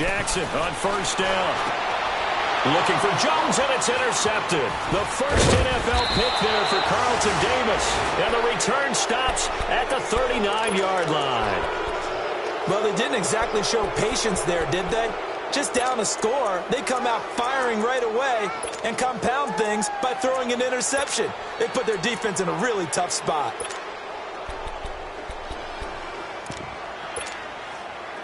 Jackson on first down. Looking for Jones, and it's intercepted. The first NFL pick there for Carlton Davis. And the return stops at the 39-yard line. Well, they didn't exactly show patience there, did they? Just down a score, they come out firing right away and compound things by throwing an interception. They put their defense in a really tough spot.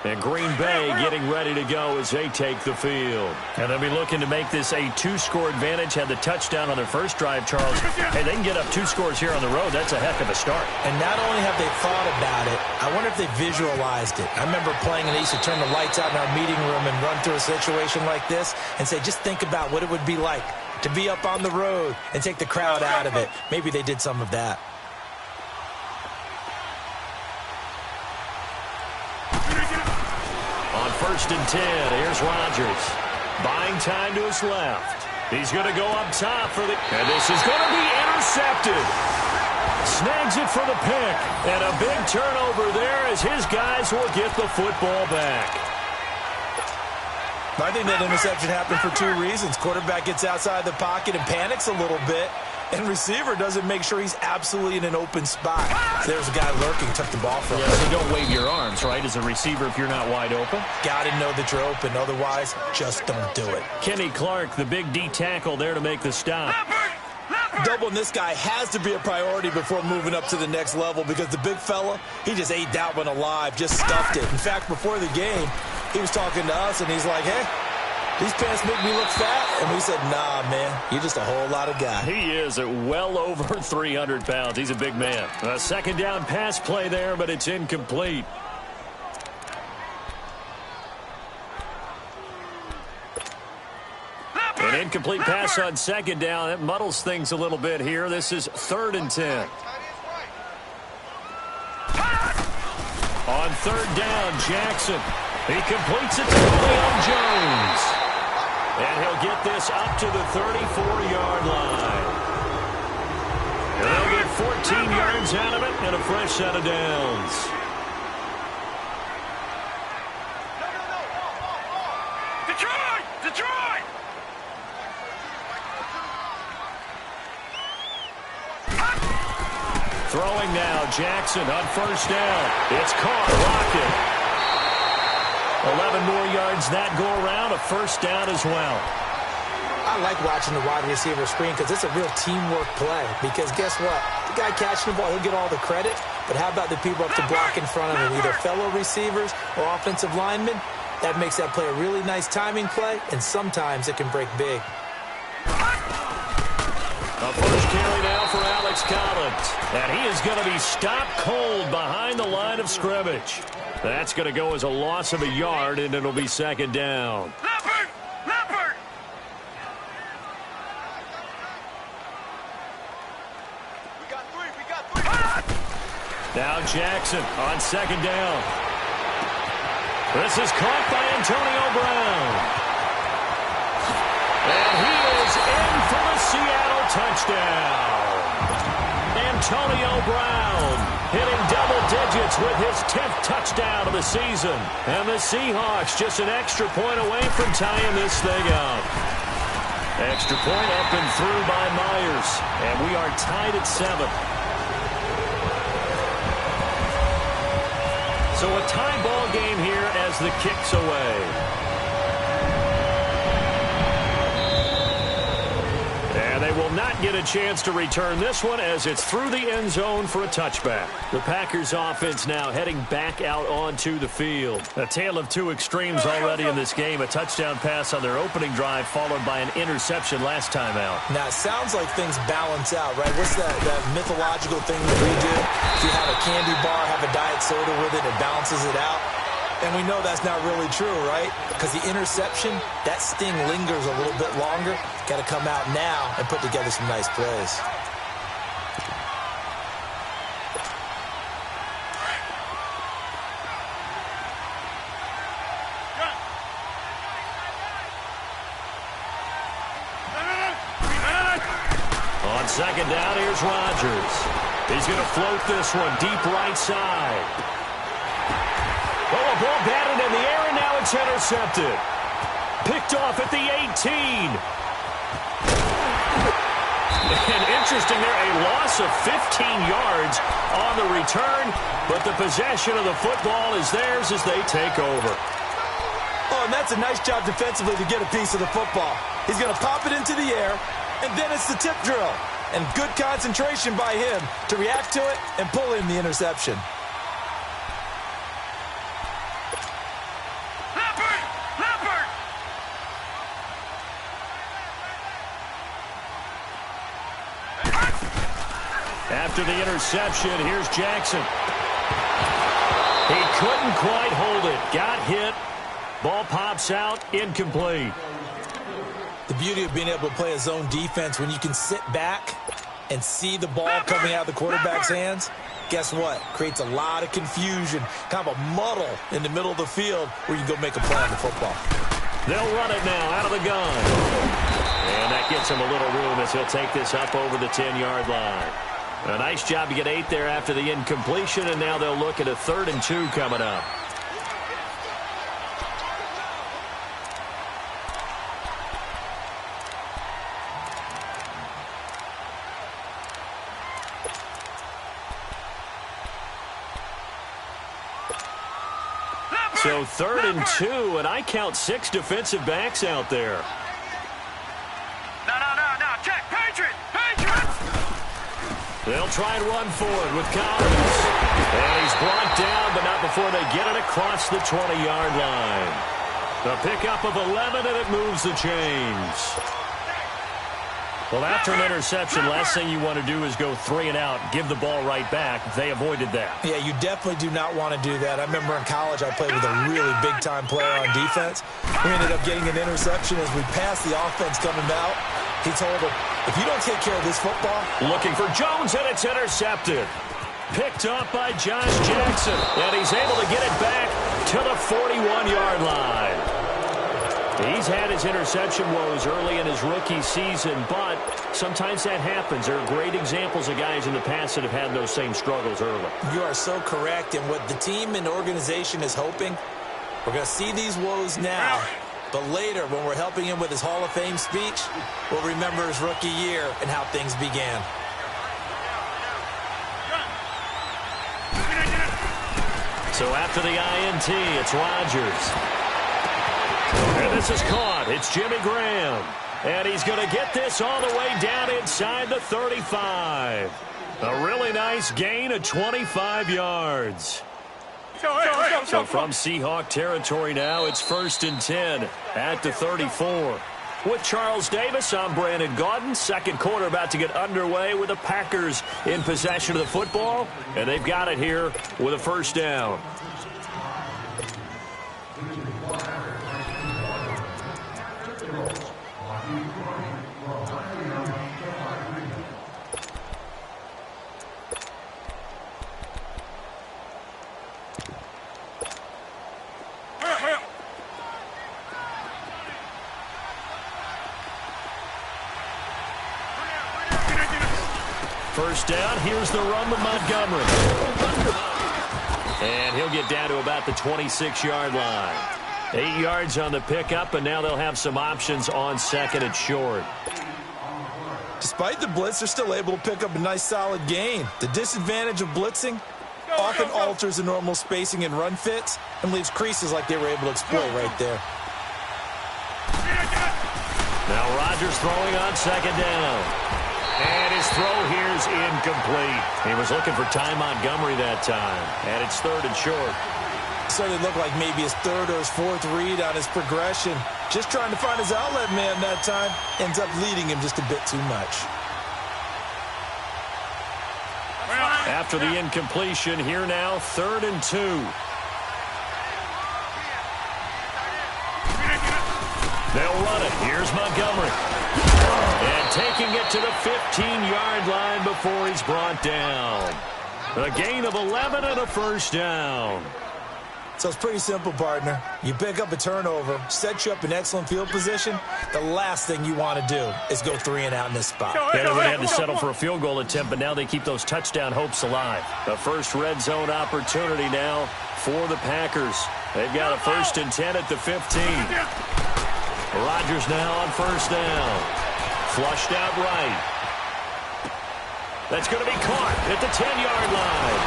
And Green Bay getting ready to go as they take the field. And they'll be looking to make this a two-score advantage. Had the touchdown on their first drive, Charles. Hey, they can get up 2 scores here on the road. That's a heck of a start. And not only have they thought about it, I wonder if they visualized it. I remember playing, and they used to turn the lights out in our meeting room and run through a situation like this and say, just think about what it would be like to be up on the road and take the crowd out of it. Maybe they did some of that. First and 10, here's Rodgers. Buying time to his left. He's going to go up top for the... And this is going to be intercepted. Snags it for the pick. And a big turnover there as his guys will get the football back. I think that interception happened for 2 reasons. Quarterback gets outside the pocket and panics a little bit. And receiver doesn't make sure he's absolutely in an open spot. So there's a guy lurking, took the ball from him. So don't wave your arms, right, as a receiver if you're not wide open. Got to know that you're open. Otherwise, just don't do it. Kenny Clark, the big D tackle there to make the stop. Doubling this guy has to be a priority before moving up to the next level because the big fella, he just ate that one alive, just stuffed it. In fact, before the game, he was talking to us, and he's like, hey, these pants make me look fat. And we said, nah, man, you're just a whole lot of guy. He is at well over 300 pounds. He's a big man. A second down pass play there, but it's incomplete. An incomplete pass on second down. That muddles things a little bit here. This is 3rd and 10. On 3rd down, Jackson. He completes it to Julio Jones. And he'll get this up to the 34-yard line. And they'll get 14 yards out of it and a fresh set of downs. Detroit! Throwing now, Jackson on first down. It's caught, Lockett. 11 more yards that go around, a first down as well. I like watching the wide receiver screen because it's a real teamwork play. Because guess what? The guy catching the ball, he'll get all the credit. But how about the people up to block in front of him, either fellow receivers or offensive linemen? That makes that play a really nice timing play, and sometimes it can break big. A first carry now for Alex Collins. And he is going to be stopped cold behind the line of scrimmage. That's going to go as a loss of a yard, and it'll be second down. Leopard! We got three! Now Jackson on second down. This is caught by Antonio Brown. And he is in for the Seattle touchdown. Antonio Brown hitting double digits with his 10th touchdown of the season. And the Seahawks just an extra point away from tying this thing up. Extra point up and through by Myers. And we are tied at 7. So a tie ball game here as the kick's away. And they will not get a chance to return this one as it's through the end zone for a touchback. The Packers offense now heading back out onto the field. A tale of 2 extremes already in this game. A touchdown pass on their opening drive followed by an interception last time out. Now, it sounds like things balance out, right? What's that mythological thing that we do? If you have a candy bar, have a diet soda with it, it balances it out. And we know that's not really true, right? Because the interception, that sting lingers a little bit longer. Got to come out now and put together some nice plays. On second down, here's Rodgers. He's going to float this one deep right side. Oh, a ball batted in the air, and now it's it's intercepted. Picked off at the 18. And interesting there, a loss of 15 yards on the return, but the possession of the football is theirs as they take over. Oh, and that's a nice job defensively to get a piece of the football. He's going to pop it into the air, and then it's the tip drill. And good concentration by him to react to it and pull in the interception. After the interception, here's Jackson. He couldn't quite hold it. Got hit. Ball pops out. Incomplete. The beauty of being able to play a zone defense when you can sit back and see the ball coming out of the quarterback's hands, guess what? Creates a lot of confusion, kind of a muddle in the middle of the field where you can go make a play on the football. They'll run it now out of the gun. And that gets him a little room as he'll take this up over the 10-yard line. A nice job to get 8 there after the incompletion, and now they'll look at a 3rd and 2 coming up. So 3rd and 2, and I count 6 defensive backs out there. No, check, Patriot! They'll try and run forward with confidence. And he's brought down, but not before they get it across the 20-yard line. The pickup of 11, and it moves the chains. Well, after an interception, last thing you want to do is go 3 and out, give the ball right back. They avoided that. Yeah, you definitely do not want to do that. I remember in college I played with a really big-time player on defense. We ended up getting an interception as we passed the offense coming out. He told him, if you don't take care of this football. Looking for Jones, and it's intercepted. Picked up by Josh Jackson, and he's able to get it back to the 41-yard line. He's had his interception woes early in his rookie season, but sometimes that happens. There are great examples of guys in the past that have had those same struggles early. You are so correct, and what the team and organization is hoping, we're going to see these woes now, but later when we're helping him with his Hall of Fame speech, we'll remember his rookie year and how things began. So after the INT, it's Rodgers. And this is caught. It's Jimmy Graham. And he's going to get this all the way down inside the 35. A really nice gain of 25 yards. So from Seahawk territory now, it's 1st and 10 at the 34. With Charles Davis, I'm Brandon Gaudin. Second quarter about to get underway with the Packers in possession of the football. And they've got it here with a 1st down. First down, here's the run with Montgomery. And he'll get down to about the 26-yard line. 8 yards on the pickup, and now they'll have some options on 2nd and short. Despite the blitz, they're still able to pick up a nice solid gain. The disadvantage of blitzing often alters the normal spacing and run fits and leaves creases like they were able to exploit right there. Now Rodgers throwing on 2nd down. And his throw here is incomplete. He was looking for Ty Montgomery that time. And it's 3rd and short. Started to look like maybe his 3rd or his 4th read on his progression. Just trying to find his outlet man that time. Ends up leading him just a bit too much. After the incompletion, here now, 3rd and 2. They'll run it. Here's Montgomery. And taking it to the 15-yard line before he's brought down. A gain of 11 and a 1st down. So it's pretty simple, partner. You pick up a turnover, set you up in excellent field position. The last thing you want to do is go 3 and out in this spot. Yeah, they would have to settle for a field goal attempt, but now they keep those touchdown hopes alive. The first red zone opportunity now for the Packers They've got a 1st and 10 at the 15. Rodgers now on 1st down. Flushed out right. That's going to be caught at the 10-yard line.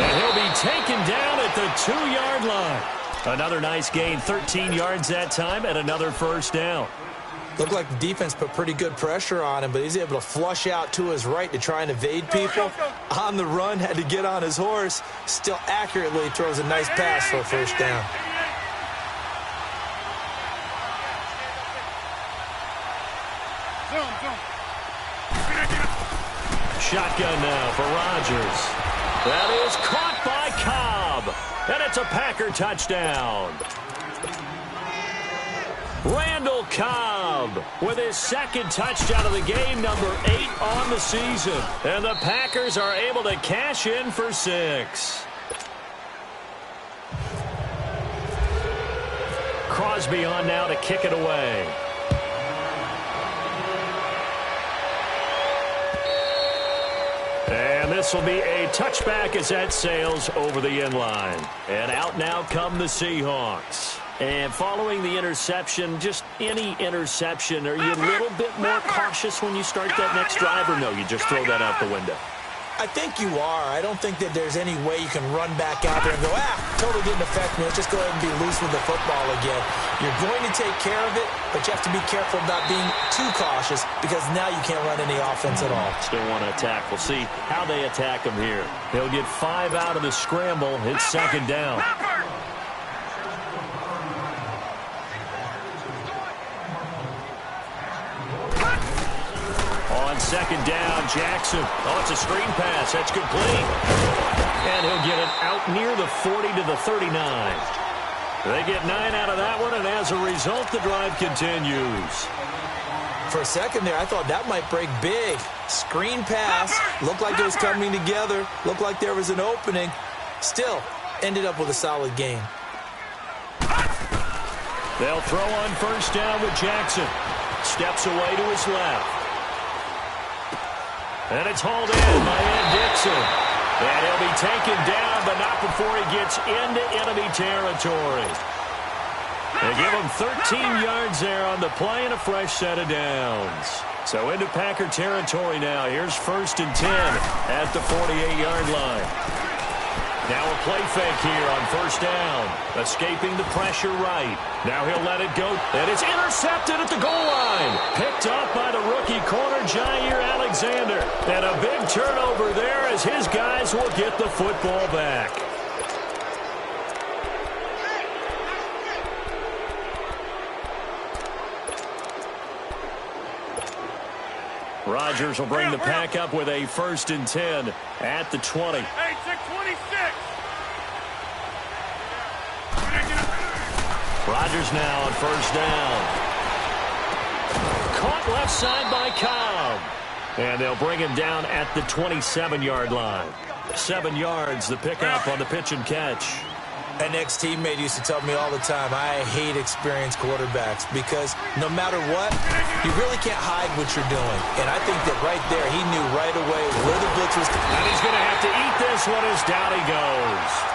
And he'll be taken down at the 2-yard line. Another nice gain, 13 yards that time, and another 1st down. Looked like the defense put pretty good pressure on him, but he's able to flush out to his right to try and evade people. On the run, had to get on his horse. Still accurately throws a nice pass for a 1st down. Shotgun now for Rodgers. That is caught by Cobb. And it's a Packer touchdown. Randall Cobb with his 2nd touchdown of the game, number 8 on the season. And the Packers are able to cash in for 6. Crosby on now to kick it away. And this will be a touchback as that sails over the end line. And out now come the Seahawks. And following the interception, just any interception, are you a little bit more cautious when you start that next drive, or no, you just throw that out the window? I think you are. I don't think that there's any way you can run back out there and go, totally didn't affect me. Let's just go ahead and be loose with the football again. You're going to take care of it, but you have to be careful about being too cautious because now you can't run any offense at all. Still want to attack. We'll see how they attack him here. They'll get 5 out of the scramble. It's 2nd down. On 2nd down, Jackson. Oh, it's a screen pass. That's complete. And he'll get it out near the 40 to the 39. They get 9 out of that one, and as a result, the drive continues. For a second there, I thought that might break big. Screen pass. Looked like it was coming together. Looked like there was an opening. Still, ended up with a solid game. They'll throw on 1st down with Jackson. Steps away to his left. And it's hauled in by Ed Dixon. And he'll be taken down, but not before he gets into enemy territory. They give him 13 yards there on the play and a fresh set of downs. So into Packer territory now. Here's 1st and 10 at the 48-yard line. Now a play fake here on 1st down. Escaping the pressure right. Now he'll let it go. And it's intercepted at the goal line. Picked up by the rookie corner, Jair Alexander. And a big turnover there as his guys will get the football back. Rodgers will bring the pack up with a 1st and 10 at the 20. Hey, 626. Rodgers now on 1st down. Caught left side by Cobb. And they'll bring him down at the 27-yard line. 7 yards, the pickup on the pitch and catch. An ex-teammate used to tell me all the time, I hate experienced quarterbacks because no matter what, you really can't hide what you're doing. And I think that right there, he knew right away where the blitz was coming. And he's going to have to eat this one as down he goes.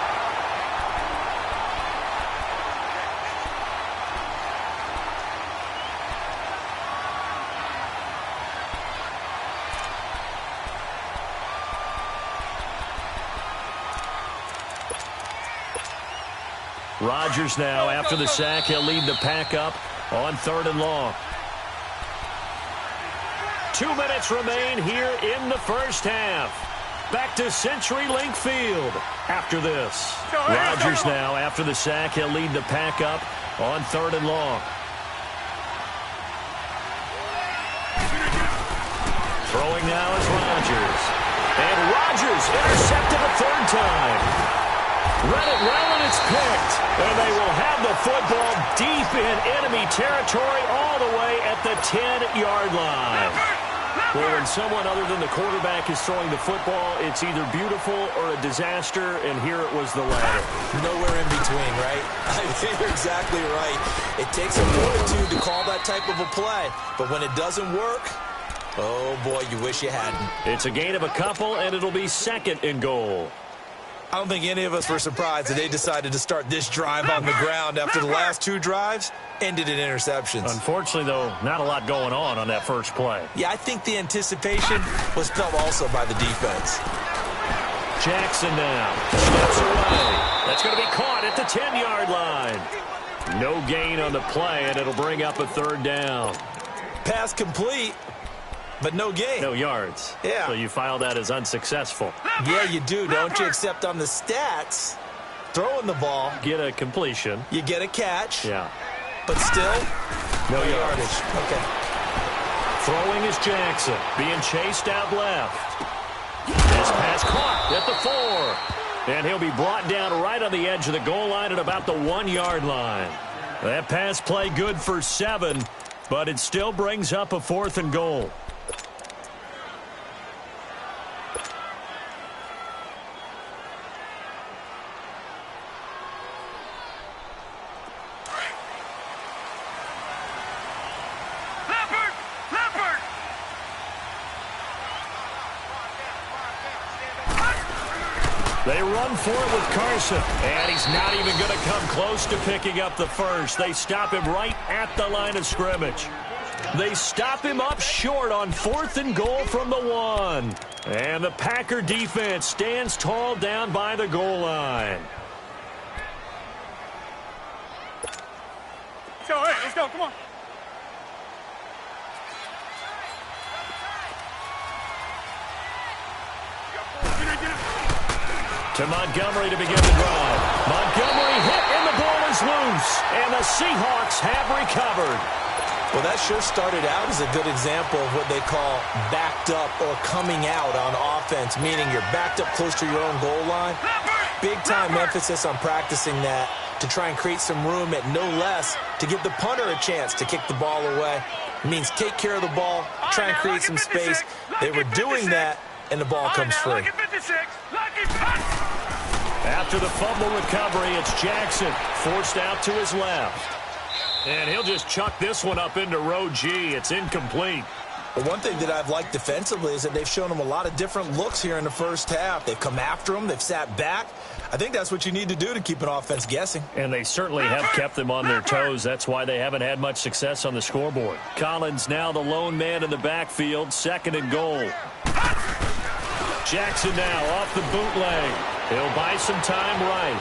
Rodgers now, after the sack, he'll lead the pack up on 3rd and long. 2 minutes remain here in the 1st half. Back to CenturyLink Field after this. Rodgers now, after the sack, he'll lead the pack up on 3rd and long. Throwing now is Rodgers. And Rodgers intercepted a 3rd time. Read it well, and it's picked. And they will have the football deep in enemy territory all the way at the 10-yard line. Well, when someone other than the quarterback is throwing the football, it's either beautiful or a disaster, and here it was the latter. Nowhere in between, right? I think you're exactly right. It takes a fortitude to call that type of a play, but when it doesn't work, oh boy, you wish you hadn't. It's a gain of a couple, and it'll be 2nd and goal. I don't think any of us were surprised that they decided to start this drive on the ground after the last 2 drives ended in interceptions. Unfortunately, though, not a lot going on that first play. Yeah, I think the anticipation was felt also by the defense. Jackson now steps away. That's going to be caught at the 10-yard line. No gain on the play, and it'll bring up a 3rd down. Pass complete, but no gain. No yards. Yeah. So you file that as unsuccessful. Yeah, you do, don't you? Except on the stats, throwing the ball. Get a completion. You get a catch. Yeah. But still, no yardage. Okay. Throwing is Jackson, being chased out left. This pass caught at the 4. And he'll be brought down right on the edge of the goal line at about the 1-yard line. That pass play good for 7, but it still brings up a 4th and goal. They run for it with Carson, and he's not even going to come close to picking up the first. They stop him right at the line of scrimmage. They stop him up short on 4th and goal from the 1. And the Packer defense stands tall down by the goal line. So, hey, let's go, come on. To Montgomery to begin the drive. Montgomery hit, and the ball is loose. And the Seahawks have recovered. Well, that sure started out as a good example of what they call backed up or coming out on offense, meaning you're backed up close to your own goal line. Big-time emphasis on practicing that to try and create some room at no less to give the punter a chance to kick the ball away. It means take care of the ball, try and create some space. They were doing that, and the ball comes free. After the fumble recovery, it's Jackson forced out to his left. And he'll just chuck this one up into row G. It's incomplete. But one thing that I've liked defensively is that they've shown him a lot of different looks here in the first half. They've come after him. They've sat back. I think that's what you need to do to keep an offense guessing. And they certainly have kept them on their toes. That's why they haven't had much success on the scoreboard. Collins now the lone man in the backfield, 2nd and goal. Jackson now off the bootleg. He'll buy some time right.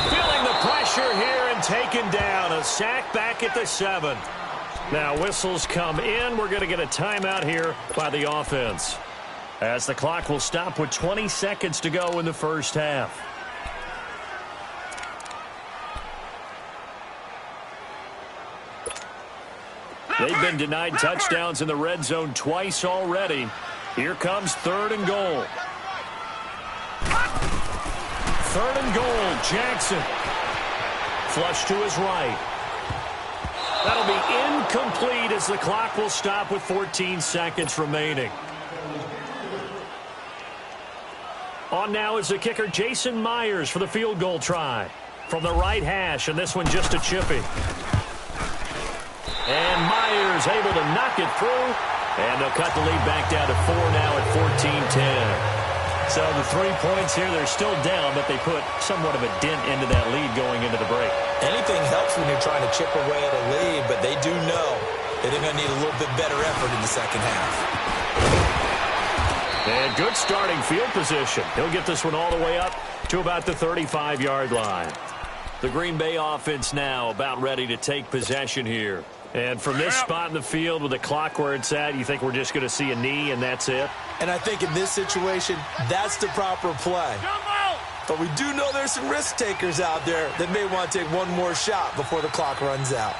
Feeling the pressure here and taken down. A sack back at the 7. Now whistles come in. We're going to get a timeout here by the offense, as the clock will stop with 20 seconds to go in the first half. They've been denied touchdowns in the red zone twice already. Here comes 3rd and goal. 3rd and goal, Jackson. Flush to his right. That'll be incomplete as the clock will stop with 14 seconds remaining. On now is the kicker, Jason Myers, for the field goal try. From the right hash, and this one just a chippy. And Myers able to knock it through. And they'll cut the lead back down to 4 now at 14-10. So the 3 points here, they're still down, but they put somewhat of a dent into that lead going into the break. Anything helps when you're trying to chip away at a lead, but they do know that they're going to need a little bit better effort in the second half. And good starting field position. He'll get this one all the way up to about the 35-yard line. The Green Bay offense now about ready to take possession here. And from this spot in the field with the clock where it's at, you think we're just going to see a knee and that's it? And I think in this situation, that's the proper play. But we do know there's some risk takers out there that may want to take one more shot before the clock runs out.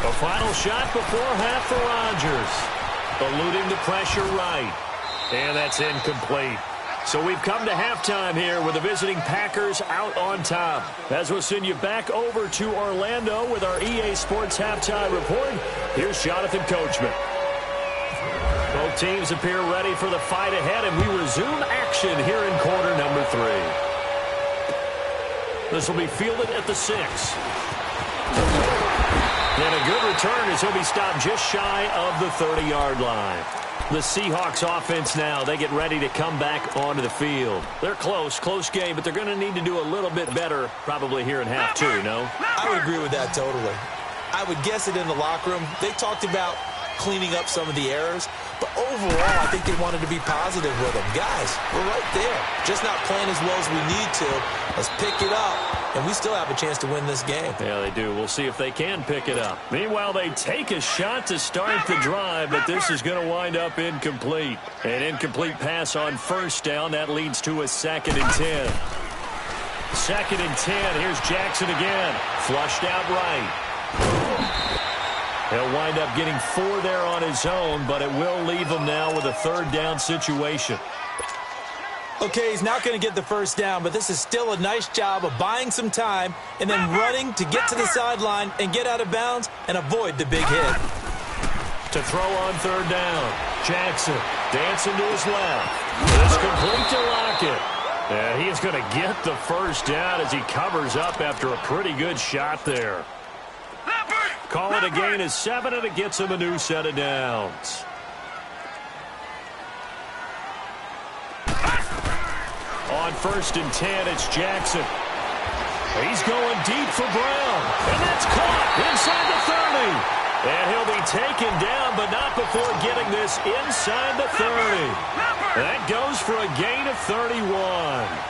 A final shot before half for Rodgers. Eluding the pressure right. And that's incomplete. So we've come to halftime here with the visiting Packers out on top. As we'll send you back over to Orlando with our EA Sports Halftime Report, here's Jonathan Coachman. Both teams appear ready for the fight ahead, and we resume action here in quarter number 3. This will be fielded at the 6. And a good return as he'll be stopped just shy of the 30-yard line. The Seahawks offense now, they get ready to come back onto the field. They're close game, but they're going to need to do a little bit better probably here in half two, no? I would agree with that totally. I would guess it in the locker room. They talked about cleaning up some of the errors, but overall, I think they wanted to be positive with them. Guys, we're right there. Just not playing as well as we need to. Let's pick it up, and we still have a chance to win this game. Yeah, they do. We'll see if they can pick it up. Meanwhile, they take a shot to start the drive, but this is going to wind up incomplete. An incomplete pass on first down. That leads to a 2nd and 10. 2nd and 10. Here's Jackson again. Flushed out right. He'll wind up getting 4 there on his own, but it will leave him now with a 3rd down situation. Okay, he's not going to get the first down, but this is still a nice job of buying some time and then running to get to the sideline and get out of bounds and avoid the big hit. To throw on 3rd down, Jackson dancing to his left. It's complete to Lockett. And he is going to get the first down as he covers up after a pretty good shot there. Call it a gain of 7, and it gets him a new set of downs. On 1st and 10, it's Jackson. He's going deep for Brown, and that's caught inside the 30. And he'll be taken down, but not before getting this inside the 30. That goes for a gain of 31.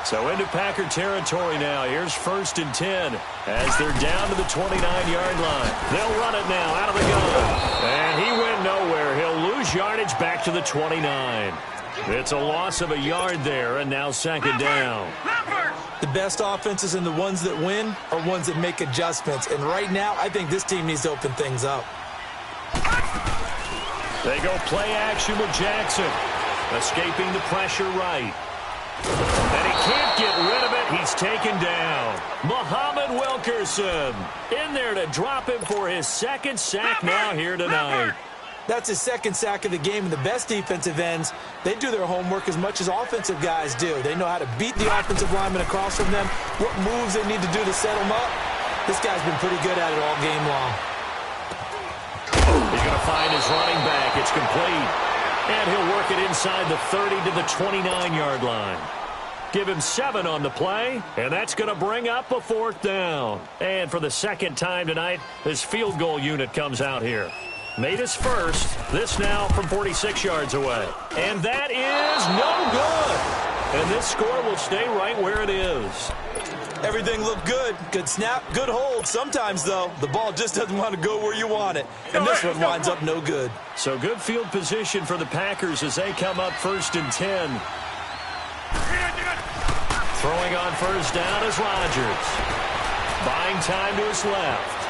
So into Packer territory now. Here's 1st and 10 as they're down to the 29-yard line. They'll run it now out of the gun. And he went nowhere. He'll lose yardage back to the 29. It's a loss of a yard there, and now 2nd down. The best offenses and the ones that win are ones that make adjustments. And right now, I think this team needs to open things up. They go play action with Jackson. Escaping the pressure right. And he can't get rid of it. He's taken down. Muhammad Wilkerson in there to drop him for his 2nd sack now here tonight. That's his 2nd sack of the game, and the best defensive ends, they do their homework as much as offensive guys do. They know how to beat the offensive lineman across from them, what moves they need to do to set them up. This guy's been pretty good at it all game long. He's going to find his running back. It's complete. And he'll work it inside the 30 to the 29-yard line. Give him 7 on the play, and that's going to bring up a 4th down. And for the 2nd time tonight, his field goal unit comes out here. Made his first. This now from 46 yards away. And that is no good. And this score will stay right where it is. Everything looked good. Good snap, good hold. Sometimes, though, the ball just doesn't want to go where you want it. And this one winds up no good. So good field position for the Packers as they come up 1st and 10. Throwing on 1st down is Rodgers. Buying time to his left.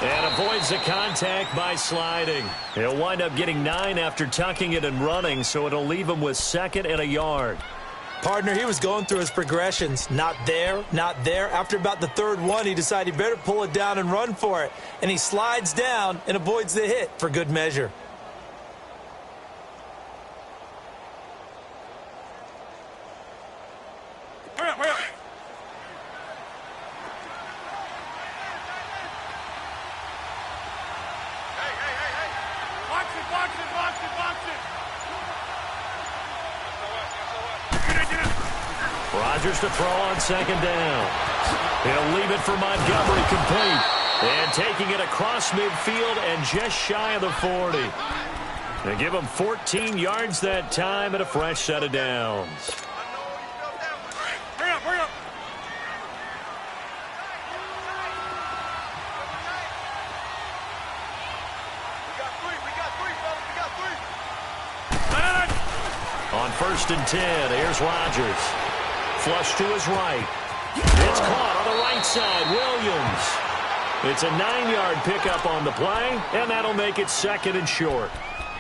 And avoids the contact by sliding. He'll wind up getting 9 after tucking it and running, so it'll leave him with 2nd and a yard. Partner, he was going through his progressions. Not there, not there. After about the 3rd one, he decided he better pull it down and run for it. And he slides down and avoids the hit for good measure. Hurry up. Rodgers to throw on 2nd down. He'll leave it for Montgomery complete. And taking it across midfield and just shy of the 40. They give him 14 yards that time and a fresh set of downs. Hurry up. We got three, fellas. On 1st and 10, here's Rodgers. Flush to his right. It's caught on the right side. Williams. It's a 9-yard pickup on the play, and that'll make it 2nd and short.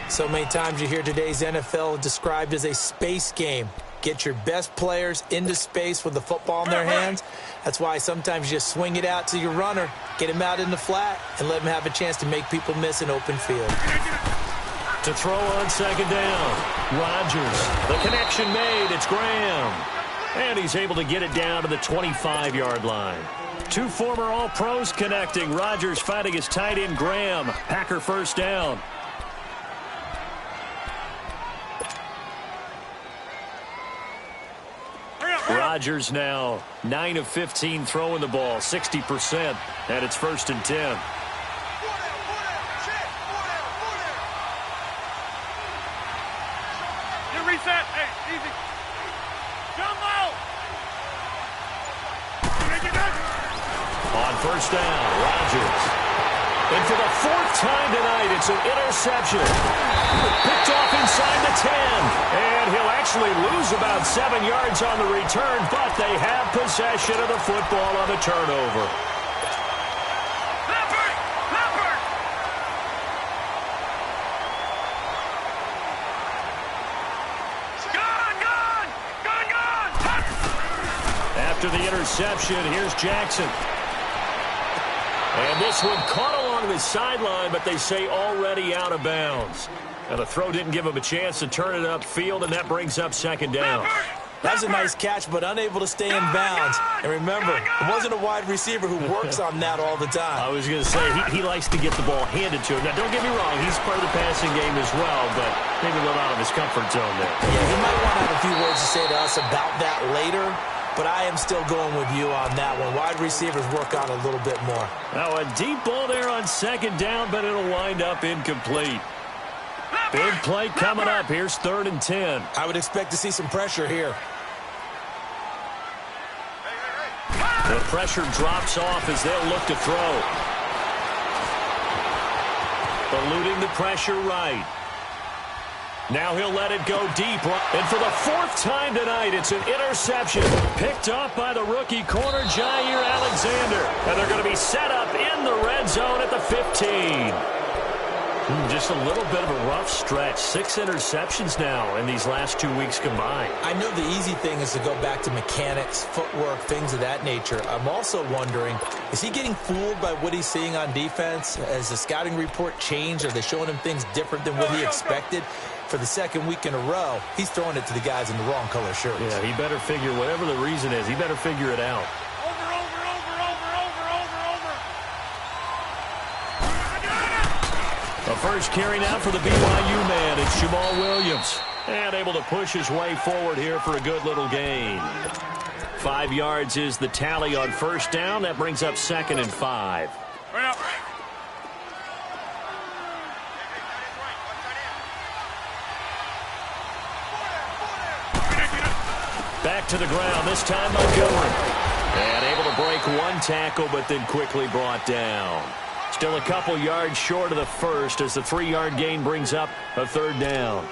So many times you hear today's NFL described as a space game. Get your best players into space with the football in their hands. That's why sometimes you just swing it out to your runner, get him out in the flat, and let him have a chance to make people miss an open field. To throw on 2nd down. Rodgers. The connection made. It's Graham. And he's able to get it down to the 25-yard line. Two former All-Pros connecting. Rodgers fighting his tight end, Graham. Packer first down. Rodgers now 9 of 15 throwing the ball, 60%, and it's 1st and 10. Reset. Hey, easy. Jump out. On first down, Rodgers. And for the 4th time tonight, it's an interception. Picked off inside the 10. And he'll actually lose about 7 yards on the return, but they have possession of the football on the turnover. After the interception, here's Jackson. And this one caught along the sideline, but they say already out of bounds. And the throw didn't give him a chance to turn it upfield, and that brings up 2nd down. That was a nice catch, but unable to stay in bounds. And remember, it wasn't a wide receiver who works on that all the time. I was going to say, he likes to get the ball handed to him. Now, don't get me wrong, he's part of the passing game as well, but maybe a little out of his comfort zone there. Yeah, he might want to have a few words to say to us about that later. But I am still going with you on that one. Wide receivers work on a little bit more. Now a deep ball there on 2nd down, but it'll wind up incomplete. Big play coming up. Here's 3rd and 10. I would expect to see some pressure here. The pressure drops off as they'll look to throw. Eluding the pressure right. Now he'll let it go deep. And for the 4th time tonight, it's an interception. Picked off by the rookie corner, Jair Alexander. And they're going to be set up in the red zone at the 15. Just a little bit of a rough stretch. 6 interceptions now in these last 2 weeks combined. I know the easy thing is to go back to mechanics, footwork, things of that nature. I'm also wondering, is he getting fooled by what he's seeing on defense? Has the scouting report changed? Are they showing him things different than what he expected? For the 2nd week in a row, he's throwing it to the guys in the wrong color shirts. Yeah, he better figure, whatever the reason is, he better figure it out. The first carry now for the BYU man. It's Jamal Williams. And able to push his way forward here for a good little gain. 5 yards is the tally on first down. That brings up 2nd and 5. Back to the ground, this time Montgomery. And able to break one tackle, but then quickly brought down. Still a couple yards short of the first as the 3-yard gain brings up a 3rd down.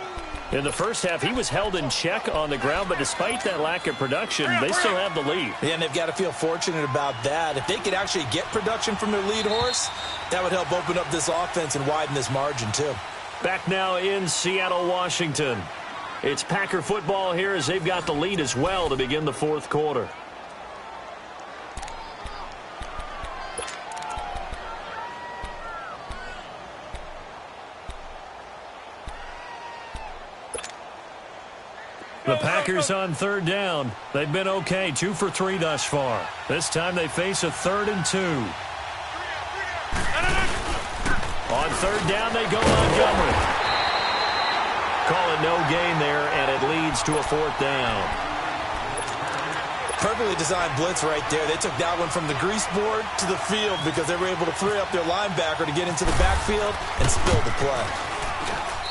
In the first half, he was held in check on the ground, but despite that lack of production, they still have the lead. Yeah, and they've got to feel fortunate about that. If they could actually get production from their lead horse, that would help open up this offense and widen this margin too. Back now in Seattle, Washington. It's Packer football here as they've got the lead as well to begin the 4th quarter. The Packers on 3rd down. They've been okay, 2 for 3 thus far. This time they face a 3rd and 2. On 3rd down they go Montgomery. Call it no gain there, and it leads to a 4th down. Perfectly designed blitz right there. They took that one from the grease board to the field because they were able to free up their linebacker to get into the backfield and spill the play.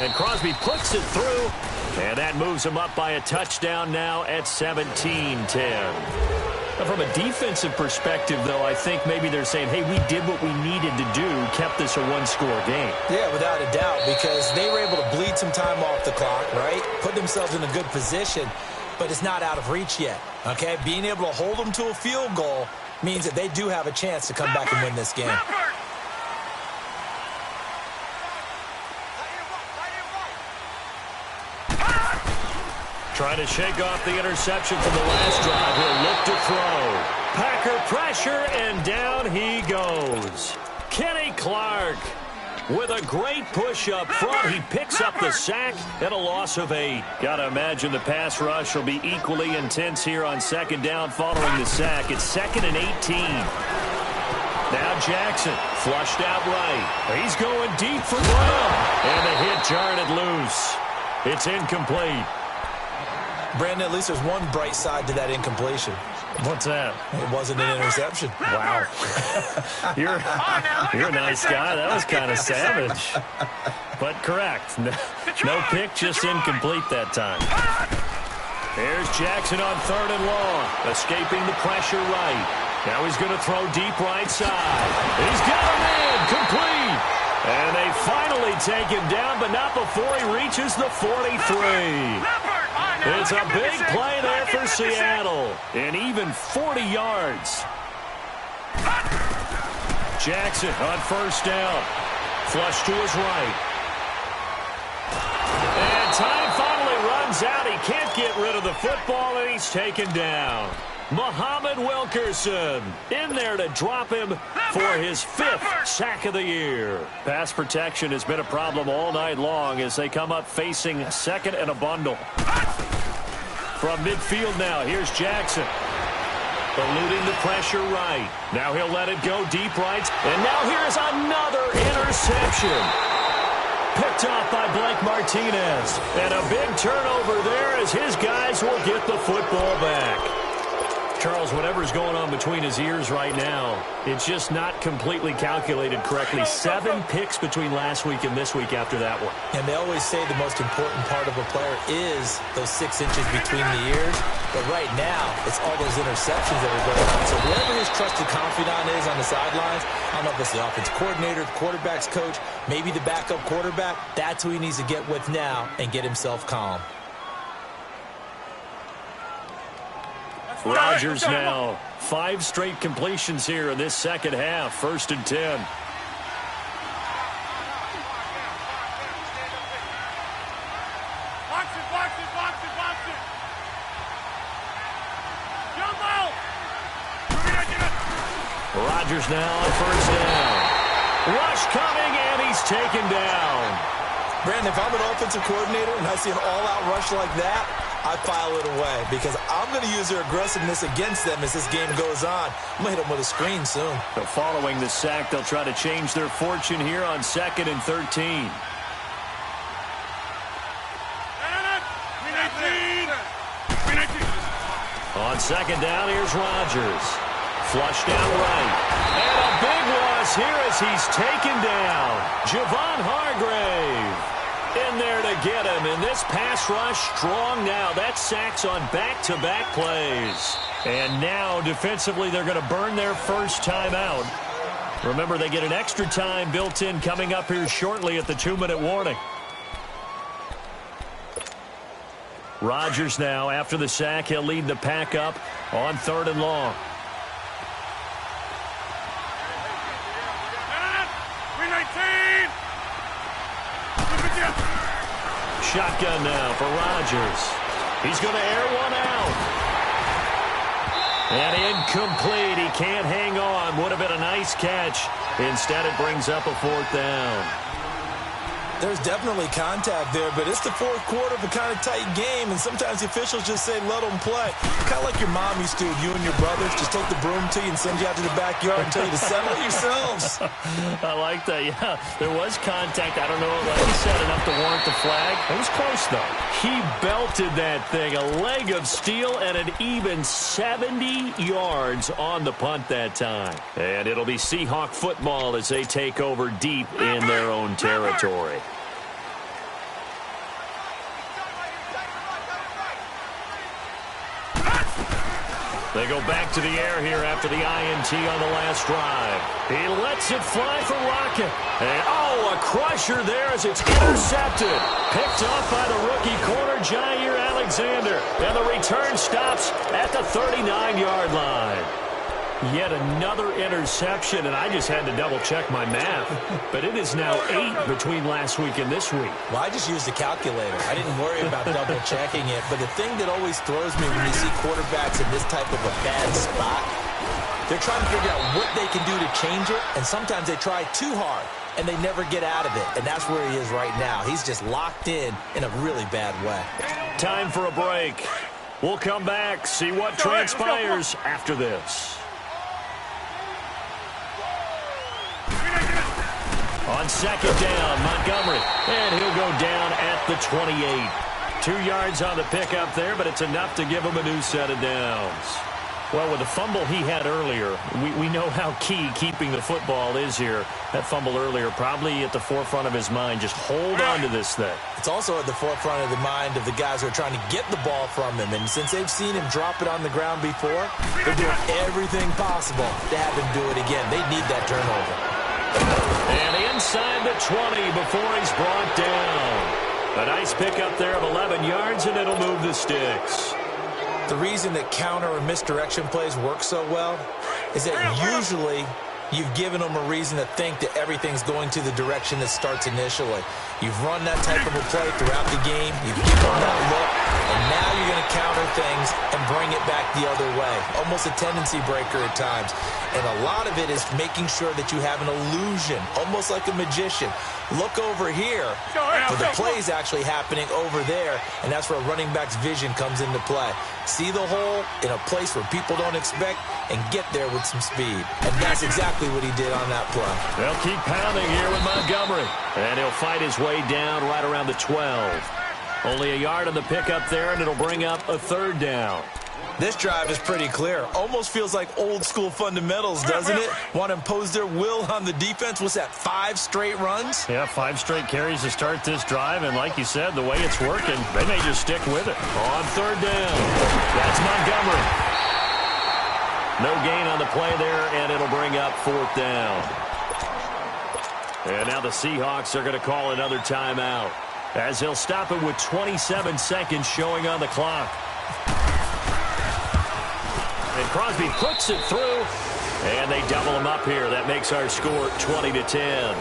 And Crosby puts it through, and that moves him up by a touchdown now at 17-10. From a defensive perspective, though, I think maybe they're saying, hey, we did what we needed to do, kept this a one-score game. Yeah, without a doubt, because they were able to bleed some time off the clock, right? Put themselves in a good position, but it's not out of reach yet, okay? Being able to hold them to a field goal means that they do have a chance to come back and win this game. Trying to shake off the interception from the last drive. He'll look to throw. Packer pressure, and down he goes. Kenny Clark. With a great push up front, he picks up the sack and a loss of 8. Got to imagine the pass rush will be equally intense here on second down following the sack. It's 2nd and 18. Now Jackson, flushed out right. He's going deep for Brown. And the hit jarred it loose. It's incomplete. Brandon, at least there's one bright side to that incompletion. What's that? It wasn't an interception. Wow. You're a nice guy. That was kind of savage. But correct. No pick, just incomplete that time. Here's Jackson on 3rd and long. Escaping the pressure right. Now he's going to throw deep right side. He's got a man. Complete. And they finally take him down, but not before he reaches the 43. It's a big play there for Seattle. And even 40 yards. Jackson on 1st down. Flush to his right. And time finally runs out. He can't get rid of the football, and he's taken down. Muhammad Wilkerson in there to drop him for his 5th sack of the year. Pass protection has been a problem all night long as they come up facing 2nd and a bundle. From midfield now, here's Jackson. Eluding the pressure right. Now he'll let it go deep right. And now here's another interception. Picked off by Blake Martinez. And a big turnover there as his guys will get the football back. Charles, whatever's going on between his ears right now, it's just not completely calculated correctly. 7 picks between last week and this week after that one. And they always say the most important part of a player is those 6 inches between the ears. But right now, it's all those interceptions that are going on. So whoever his trusted confidant is on the sidelines, I don't know if it's the offense coordinator, the quarterback's coach, maybe the backup quarterback, that's who he needs to get with now and get himself calm. Rodgers now. 5 straight completions here in this second half. 1st and 10. Box it. Jumbo! Rodgers now on 1st down. Rush coming, and he's taken down. Brandon, if I'm an offensive coordinator and I see an all-out rush like that, I file it away because I'm going to use their aggressiveness against them as this game goes on. I'm going to hit them with a screen soon. But following the sack, they'll try to change their fortune here on 2nd and 13. On 2nd down, here's Rodgers. Flushed out right. And a big loss here as he's taken down. Javon Hargrave in there to get him. And this pass rush strong now. That sacks on back-to-back plays. And now, defensively, they're going to burn their first time out. Remember, they get an extra time built in coming up here shortly at the 2-minute warning. Rodgers now, after the sack, he'll lead the pack up on 3rd and long. Shotgun now for Rodgers. He's going to air one out. And incomplete. He can't hang on. Would have been a nice catch. Instead, it brings up a 4th down. There's definitely contact there, but it's the 4th quarter of a kind of tight game, and sometimes the officials just say, let them play. Kind of like your mom used to, you and your brothers, just take the broom to you and send you out to the backyard and tell you to settle it yourselves. I like that, yeah. There was contact. I don't know, like you said, enough to warrant the flag. It was close, though. He belted that thing, a leg of steel, and an even 70 yards on the punt that time. And it'll be Seahawk football as they take over deep in their own territory. They go back to the air here after the INT on the last drive. He lets it fly for Rocket. And, a crusher there as it's intercepted. Picked off by the rookie corner, Jair Alexander. And the return stops at the 39-yard line. Yet another interception, and I just had to double-check my math. But it is now 8 between last week and this week. Well, I just used the calculator. I didn't worry about double-checking it. But the thing that always throws me when you see quarterbacks in this type of a bad spot, They're trying to figure out what they can do to change it, and sometimes they try too hard, and they never get out of it, and that's where he is right now. He's just locked in a really bad way. Time for a break. We'll come back, see what transpires after this. On second down, Montgomery, and he'll go down at the 28. 2 yards on the pickup there, but it's enough to give him a new set of downs. Well, with the fumble he had earlier, we know how key keeping the football is here. That fumble earlier probably at the forefront of his mind. Just hold on to this thing. It's also at the forefront of the mind of the guys who are trying to get the ball from him. And since they've seen him drop it on the ground before, they're doing everything possible to have him do it again. They need that turnover. And inside the 20 before he's brought down. A nice pickup there of 11 yards, and it'll move the sticks. The reason that counter or misdirection plays work so well is that usually you've given them a reason to think that everything's going to the direction that starts initially. You've run that type of a play throughout the game. You've given them that look, and now you're going to counter things and bring it back the other way. Almost a tendency breaker at times. And a lot of it is making sure that you have an illusion, almost like a magician. Look over here, but the play is actually happening over there, and that's where a running back's vision comes into play. See the hole in a place where people don't expect and get there with some speed. And that's exactly what he did on that play. They'll keep pounding here with Montgomery, and he'll fight his way down right around the 12. Only a yard on the pickup there, and it'll bring up a third down. This drive is pretty clear. Almost feels like old school fundamentals, doesn't it? Want to impose their will on the defense. What's that, 5 straight runs? Yeah, 5 straight carries to start this drive, and like you said, the way it's working, they may just stick with it. On third down, that's Montgomery. No gain on the play there, and it'll bring up fourth down. And now the Seahawks are going to call another timeout, as he'll stop it with 27 seconds showing on the clock. And Crosby puts it through, and they double him up here. That makes our score 20-10.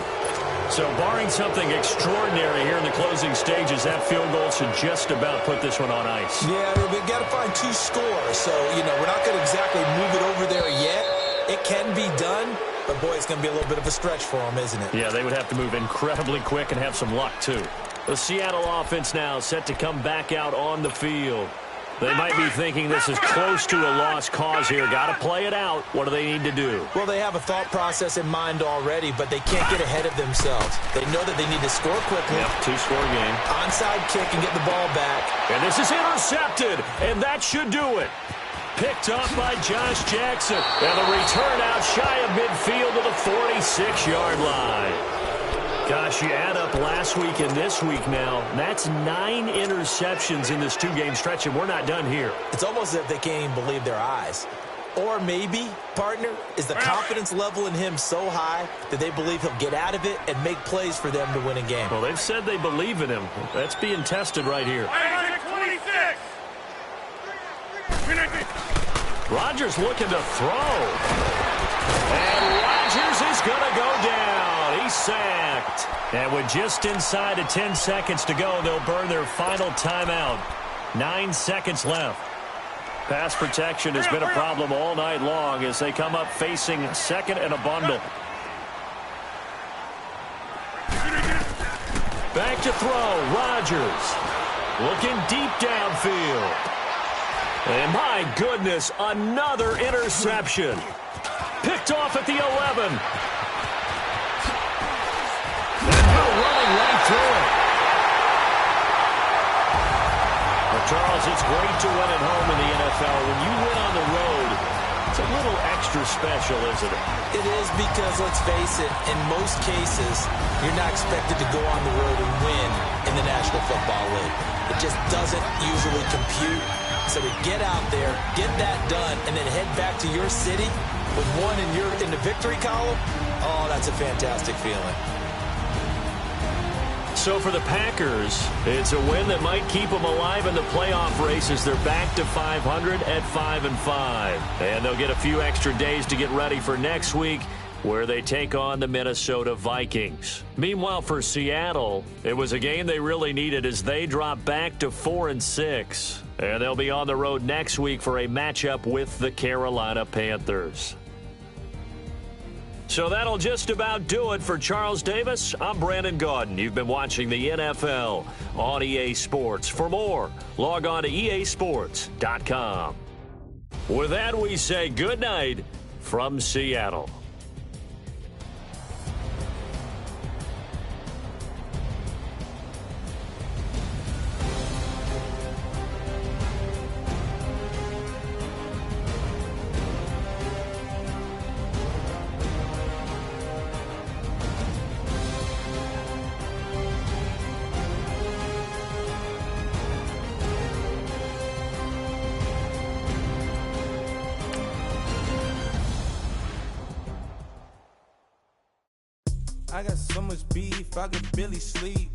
So barring something extraordinary here in the closing stages, that field goal should just about put this one on ice. Yeah, we've got to find 2 scores. So, we're not going to exactly move it over there yet. It can be done, but, boy, it's going to be a little bit of a stretch for them, isn't it? Yeah, they would have to move incredibly quick and have some luck, too. The Seattle offense now set to come back out on the field. They might be thinking this is close to a lost cause here. Got to play it out. What do they need to do? Well, they have a thought process in mind already, but they can't get ahead of themselves. They know that they need to score quickly. Yep, 2-score game. Onside kick and get the ball back. And this is intercepted, and that should do it. Picked up by Josh Jackson. And the return out shy of midfield to the 46-yard line. Gosh, you add up last week and this week now, that's 9 interceptions in this 2-game stretch, and we're not done here. It's almost as if they can't even believe their eyes. Or maybe, partner, is the confidence level in him so high that they believe he'll get out of it and make plays for them to win a game. Well, they've said they believe in him. That's being tested right here. 26. Rodgers looking to throw. And Rodgers is going to go down. He's sacked. And with just inside of 10 seconds to go, they'll burn their final timeout. 9 seconds left. Pass protection has been a problem all night long as they come up facing second and a bundle. Back to throw. Rodgers looking deep downfield. And my goodness, another interception. Picked off at the 11. Running right through it. Well, Charles, it's great to win at home in the NFL. When you win on the road, it's a little extra special, isn't it? It is because, let's face it, in most cases, you're not expected to go on the road and win in the National Football League. It just doesn't usually compute. So to get out there, get that done, and then head back to your city with one in the victory column, oh, that's a fantastic feeling. So for the Packers, it's a win that might keep them alive in the playoff race as they're back to 500 at 5-5. And they'll get a few extra days to get ready for next week, where they take on the Minnesota Vikings. Meanwhile, for Seattle, it was a game they really needed as they drop back to 4-6. And they'll be on the road next week for a matchup with the Carolina Panthers. So that'll just about do it for Charles Davis. I'm Brandon Gaudin. You've been watching the NFL on EA Sports. For more, log on to easports.com. With that, we say good night from Seattle. I got so much beef, I could barely sleep.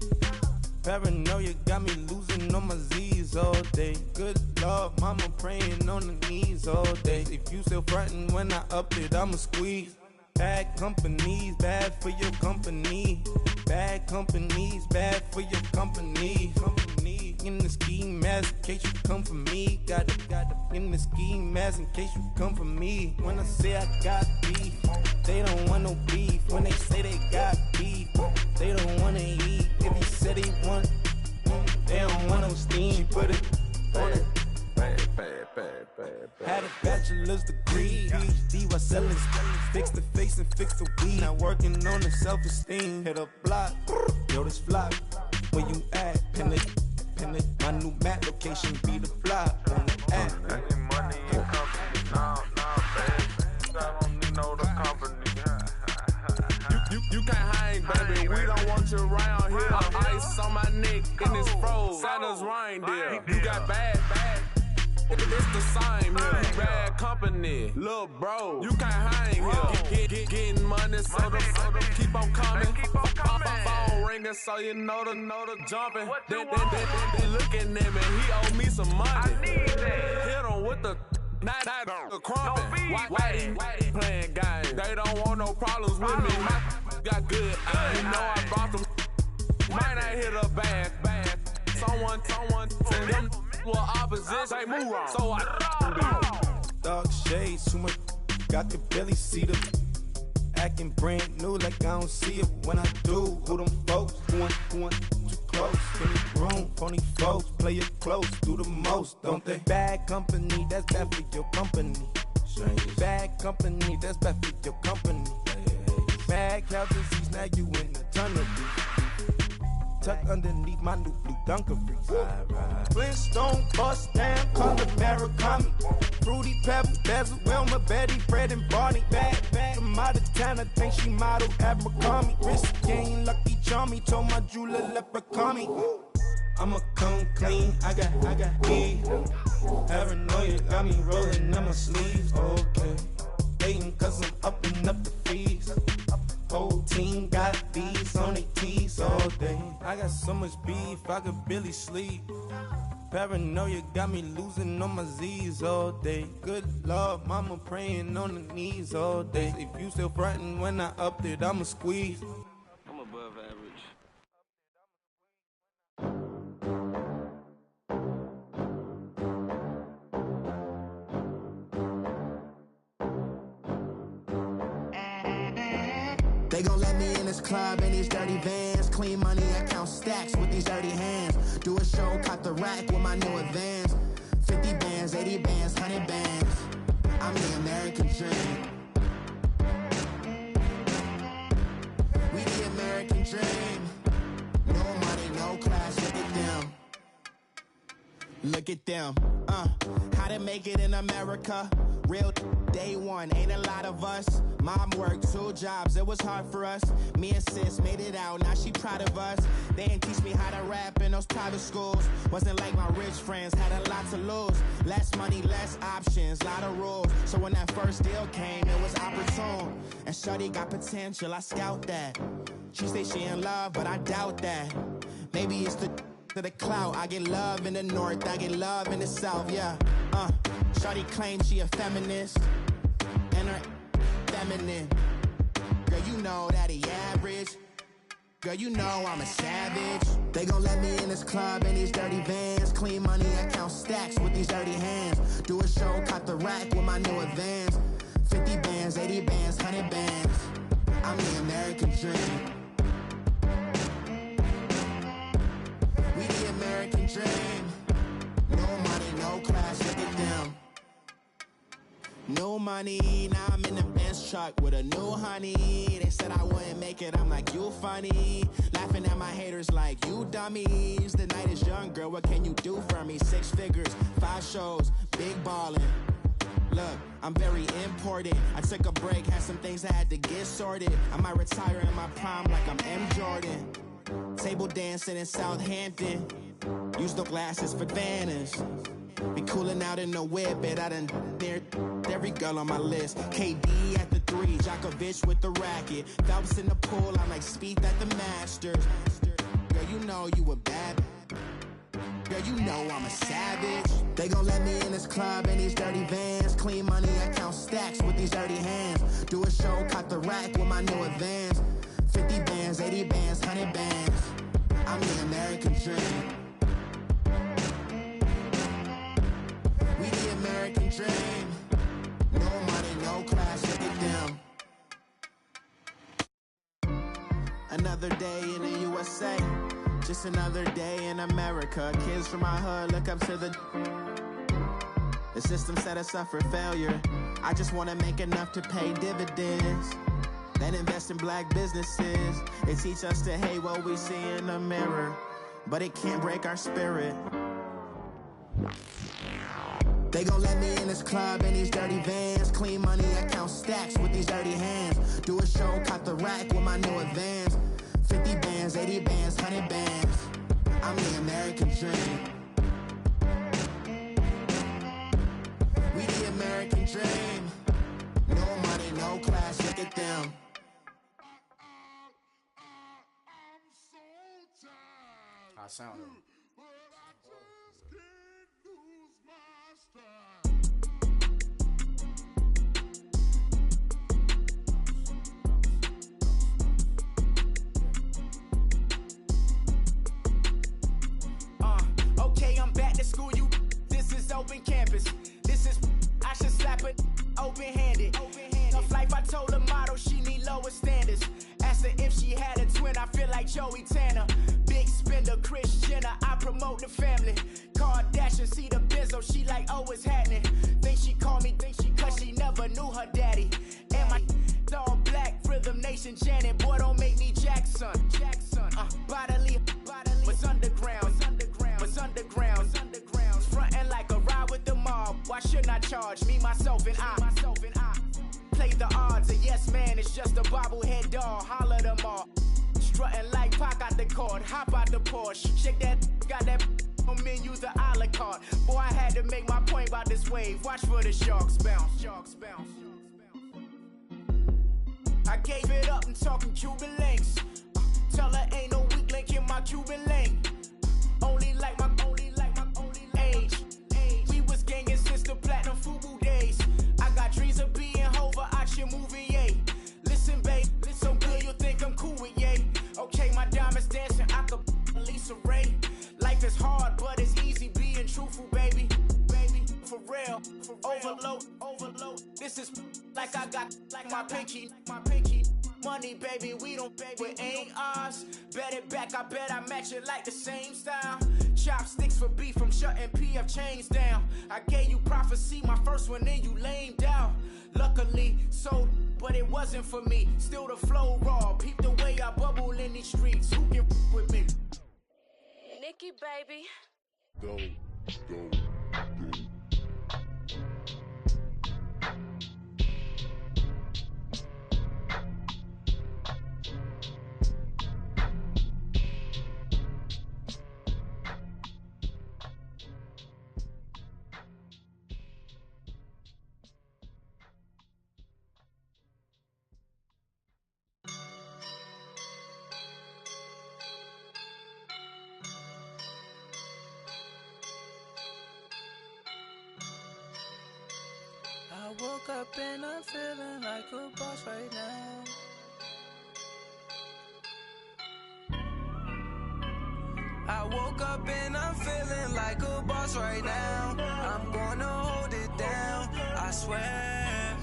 Paranoia got me losing on my Z's all day. Good Lord, mama praying on the knees all day. If you still frontin' when I up it, I'ma squeeze. Bad companies, bad for your company. Bad companies, bad for your company. Company in the ski mask in case you come for me. Got it in the ski mask in case you come for me. When I say I got beef, they don't want no beef. When they say they got beef, they don't wanna eat. If you said they want, they don't want no steam. She put it on it. Had a bachelor's degree, PhD while selling fix the face and fix the weed. Now working on the self-esteem. Hit a block, yo this flop. Where you at? Pin it. My new map location be the flop on the app. Money and company, nah, baby. I don't need no the company. You can't hang, baby. We don't want you around here. Ice on my neck and it's froze. Santa's reindeer. You got bad. It's the same here. Bad company, little bro. You can't hang here. Getting money, so the keep on coming. Phone ringing, so you know the jumping. They looking at me. He owe me some money. Hit him with the. Not the crumping. Why they playing games? They don't want no problems with me. My got good. I know I brought them. Might not hit a bad. Someone tell them well opposition. They move wrong. So I Dark shades, too much. I could barely see them. Acting brand new like I don't see it when I do. Who them folks? Who want too close? Give me room, phony folks. Play it close, do the most, don't they? Bad company, that's bad for your company. Bad company, that's bad for your company. Bad cow disease, now you in the tunnel. Tuck underneath my new blue Dunkaroos. Flintstone bust down, color Murakami. Fruity Pebble, Basil, Wilma, Betty, Fred, and Barney. Bad, from out of town, I think she model Abercrombie. Wrist game, Lucky Charmy, told my jeweler leprechaun. I'ma come clean, I got heat. Paranoia got me rolling in my sleeves, okay. Hating cause I'm upping up the fees. Whole team got these on their tees all day. I got so much beef, I could barely sleep. Paranoia got me losing on my Z's all day. Good Lord, mama praying on the knees all day. If you still frontin' when I upped it, I'ma squeeze. I'm above average. They gon' let me in this club in these dirty vans. Clean money, I count stacks with these dirty hands. Do a show, caught the rack with my new advance. 50 bands, 80 bands, 100 bands. I'm the American dream. We the American dream. No money, no class, look at them. Look at them, how to make it in America. Real day one, ain't a lot of us. Mom worked 2 jobs, it was hard for us. Me and sis made it out, now she proud of us. They didn't teach me how to rap in those private schools. Wasn't like my rich friends, had a lot to lose. Less money, less options, lot of rules. So when that first deal came, it was opportune. And shorty got potential, I scout that. She say she in love, but I doubt that. Maybe it's to the clout. I get love in the north, I get love in the south, yeah. Shorty claims she a feminist, and her feminine. Girl, you know that he average. Girl, you know I'm a savage. They gon' let me in this club in these dirty vans. Clean money, I count stacks with these dirty hands. Do a show, caught the rack with my new advance. 50 bands, 80 bands, 100 bands. I'm the American dream. We the American dream. No money, no class, look at them. No money, now I'm in the Benz truck with a new honey. They said I wouldn't make it, I'm like, you funny. Laughing at my haters like, you dummies. The night is young, girl, what can you do for me? 6 figures, 5 shows, big ballin'. Look, I'm very important. I took a break, had some things I had to get sorted. I might retire in my prime like I'm M. Jordan. Table dancing in Southampton. Use the glasses for Vannas. Be cooling out in the whip, but I done near every girl on my list. KD at the 3, Djokovic with the racket. Phelps in the pool, I'm like Speed at the Masters. Girl, you know you a bad. Girl, you know I'm a savage. They gon' let me in this club in these dirty vans. Clean money, I count stacks with these dirty hands. Do a show, cut the rack with my new advance. 50 bands, 80 bands, 100 bands. I'm the American dream. We the American dream. No money, no class, look at them. Another day in the USA. Just another day in America. Kids from my hood look up to the system set us up for failure. I just wanna make enough to pay dividends. Then invest in black businesses. They teach us to hate what we see in the mirror, but it can't break our spirit. They gon' let me in this club in these dirty vans. Clean money, I count stacks with these dirty hands. Do a show, cut the rack with my new advance. 50 bands, 80 bands, 100 bands. I'm the American dream. We the American dream. No money, no class, look at them. I sound it. Okay, I'm back to school, you. This is open campus. This is, I should slap it open-handed. Tough life, I told her motto, she need lower standards. Asked her if she had a twin, I feel like Joey Tanner. Big spender, Kris Jenner, I promote the family. Kardashian, see the Benzo, she like, oh, it's happening. Think she called me, cause she never knew her daddy. And my all black, Rhythm Nation, Janet, boy, don't make me Jackson. Bodily, was underground. Frontin' like a ride with the mob. Why shouldn't I charge me, myself, and I? Play the odds, a yes man is just a bobblehead doll. Holler them all. Strutting like Pac out the court, hop out the Porsche. Shake that, got that on menu, the a la carte. Boy, I had to make my point about this wave. Watch for the sharks bounce. I gave it up, I'm talking Cuban links. Tell her ain't no weak link in my Cuban link. Only like my age. We was gangin' since the platinum FUBU days. I got dreams of being Hova out your movie, yay. Listen, babe, so good you'll think I'm cool with yay. Okay, my diamonds dancing, I could Lisa Ray. Life is hard, but it's easy being truthful, baby. For real, overload. This is like I got like my pinky. Money, baby, we don't pay, it ain't ours. Bet it back, I bet I match it like the same style. Chopsticks for beef, I'm shutting PF chains down. I gave you prophecy, my first one, then you lamed down. Luckily, sold, but it wasn't for me. Still the flow raw, peep the way I bubble in these streets. Who can with me? Nikki, baby. Go. I woke up and I'm feeling like a boss right now. I woke up and I'm feeling like a boss right now. I'm gonna hold it down, I swear.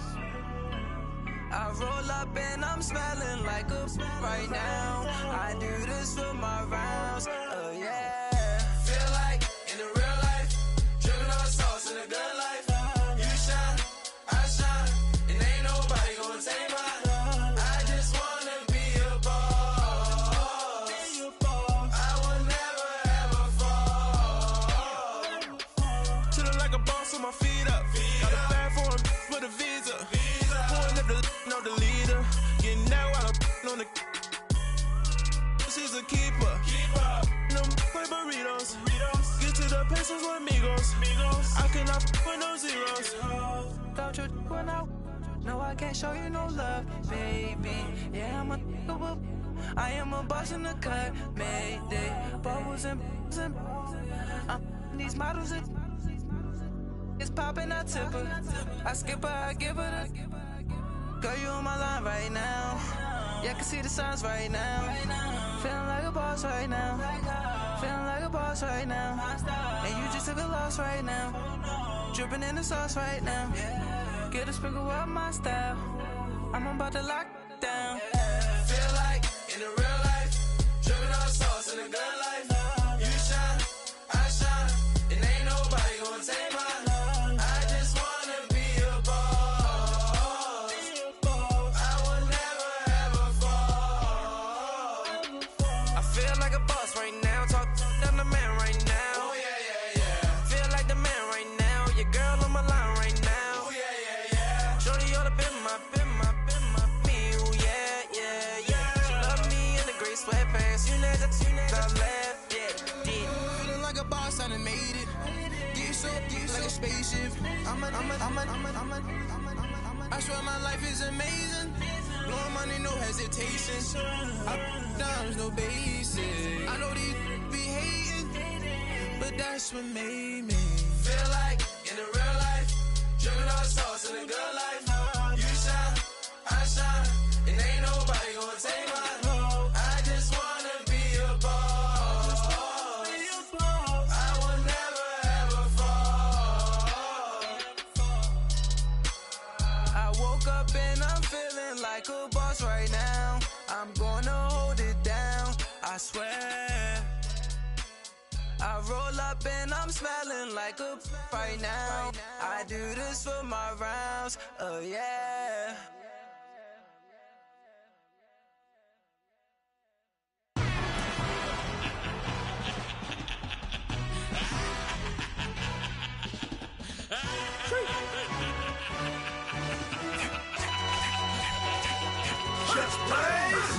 I'd roll up and I'm smelling like a right now. I do this for my rounds, oh yeah. Feel like in the real life, dripping on sauce in the good life. You shine, I shine, and ain't nobody gonna take mine. I just wanna be a boss. I will never ever fall. Chillin' like a boss with my feet up. Got a bag for him with a visa. Pulling up the know the leader. Getting that while I'm on the. She's a keeper. No play burritos. Get to the pesos with amigos. I cannot with no zeros. Don't you run out? No, I can't show you no love, baby. Yeah, I am a boss in the cut, Mayday. Bubbles and these models it's popping, I tip her. I skip her, I give her the. Girl, you on my line right now. Yeah, I can see the signs right now. Feeling like a boss right now. Feeling like a boss right now. And you just took a loss right now. Dripping in the sauce right now. Get a sprinkle up my style. I'm about to lock down. Feel like in the real life, dripping on sauce in the good life. You shine, I shine, and ain't nobody gonna take mine. I just wanna be a boss. I will never ever fall. I feel like a boss right now. Talk to the man right now. Oh yeah. Feel like the man right now. Your girl on my line right now. Oh yeah. Shorty oughta been my me. Ooh yeah. She love me in the gray sweatpants. You never left, yeah. Feeling like a boss, I done made it. Get so like a spaceship. I swear my life is amazing. Blowing money, no hesitation. Up, downs, no basic. I know these be hating, but that's what made me. Feel like in the real life, dripping on sauce in the good life. You shine, I shine, and ain't nobody gonna take mine. I just wanna be a boss. I will never ever fall. I woke up and I'm feeling like a boss right now. I'm gonna hold it down, I swear. I roll up and I'm smelling like a right now. I do this for my rounds, oh yeah.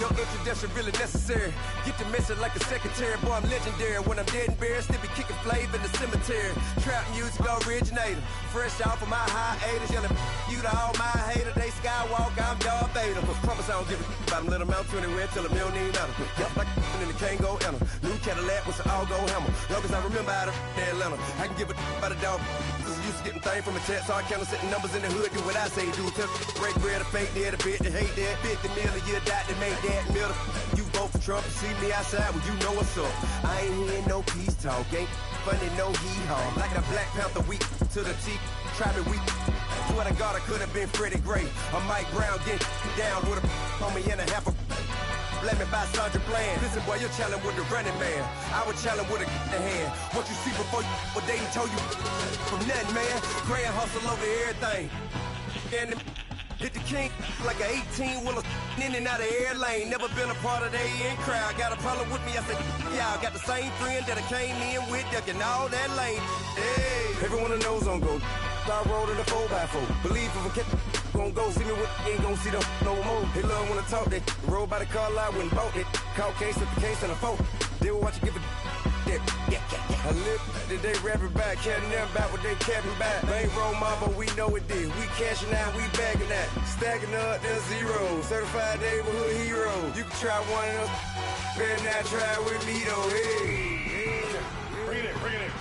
No introduction really necessary. Get the message like a secretary. Boy, I'm legendary. When I'm dead and buried, still be kicking flavor in the cemetery. Trap music originator. Fresh off of my hiatus. Yelling you to all my haters. They skywalk, I'm Darth Vader. Promise I don't give a about them. Let them out to anywhere till them don't need nothing. Yep, like and they can't go enter. New Cadillac with an all-go hammer. Long as I remember out of Atlanta, I can give a about a dog. Used to getting things from a text, so I count setting numbers in the hood. Do what I say, do. Tell break bread, a fake there, the bit, the hate that. 50 million, you die to make that middle. You vote for Trump, you see me outside, well, you know what's up. I ain't hearing no peace talk, ain't funny, no hee-haw. Like a Black Panther week to the teeth, try me weak. Swear to God, I could have been Freddie Gray. Or Mike Brown getting down with a homie and a half a. Let me buy Sandra Bland. Listen, boy, you're challenging with the running man. I would challenge with a hand. What you see before you, what they done told you from nothing, man. Grand hustle over everything. And hit the king like an 18-wheeler in and out of air lane. Never been a part of the in crowd. Got a problem with me, I said, y'all got the same friend that I came in with, ducking all that lane. Hey, everyone knows on go. I rolled in a 4x4. Believe if I kept gon' go see me with ain't gon' see them no more. They love when I talk, they roll by the car lot when bought it. Caught case at the case and a phone. They will watch you give a yeah. I live today rapping back, catching them back what they capping back. They ain't roll my, but we know it did. We cashing out, we bagging that. Stacking up, there's zero. Certified neighborhood hero. You can try one of them, better not try with me though. Hey. Bring it in.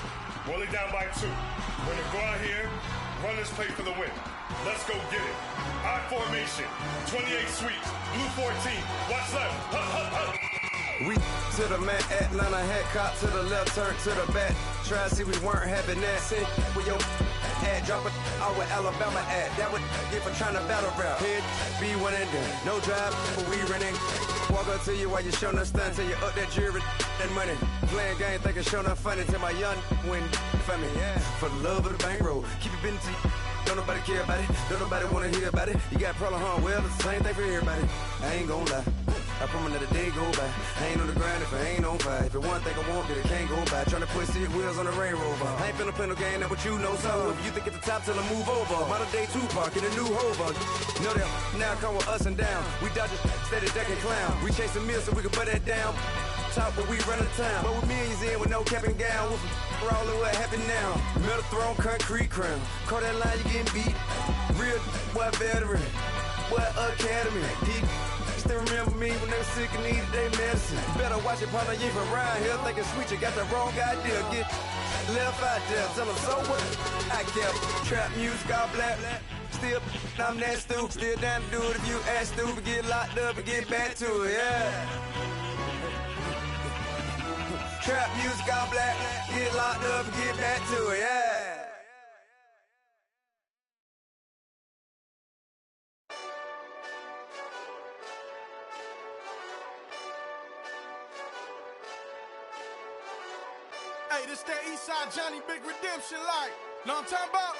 Roll it down by 2. We're gonna go out here, run this play for the win. Let's go get it. I formation, 28 sweeps, blue 14. Watch left. We to the man, Atlanta, head cop to the left, turn to the back. Try to see we weren't having that. Sit with your at. Drop it out where Alabama at. That would get for trying to battle rap. Head, be one and done. No drive, but we running. Walk up to you while you show no stun. Till you up that jury and money. Playing game, thinking show no funny. Till my young win for me. Yeah. For the love of the bankroll. Keep it business. Don't nobody care about it. Don't nobody wanna hear about it. You got problem, huh? Well, it's the same thing for everybody. I ain't gon' lie. I promise that a day go by. I ain't on the grind if I ain't on fire. If it one thing I want, then it can't go by. Tryna put seat wheels on the Range Rover. I ain't finna play no game, that what you know. So if you think at the top, tell them move over. Modern day Tupac in a new Hover. Know that now come with us and down. We dodge it, steady duck and clown. We chase a meal so we can put that down. Top, but we run the town. But with millions in with no cap and gown. We're all in what happened now. Metal throne, concrete crown. Call that line, you getting beat. Real boy veteran. Boy academy. He still remember me when they were sick and needed their medicine. Better watch it, partner, you from around here thinking sweet, you got the wrong idea. Get left out there, tell them so what? I kept trap music all black. Still, I'm that stupid. Still down to do it if you ask stupid. Get locked up and get back to it, yeah. Trap music all black. Get locked up and get back to it, yeah. Hey, this that Eastside Johnny Big Redemption like. Know what I'm talking about?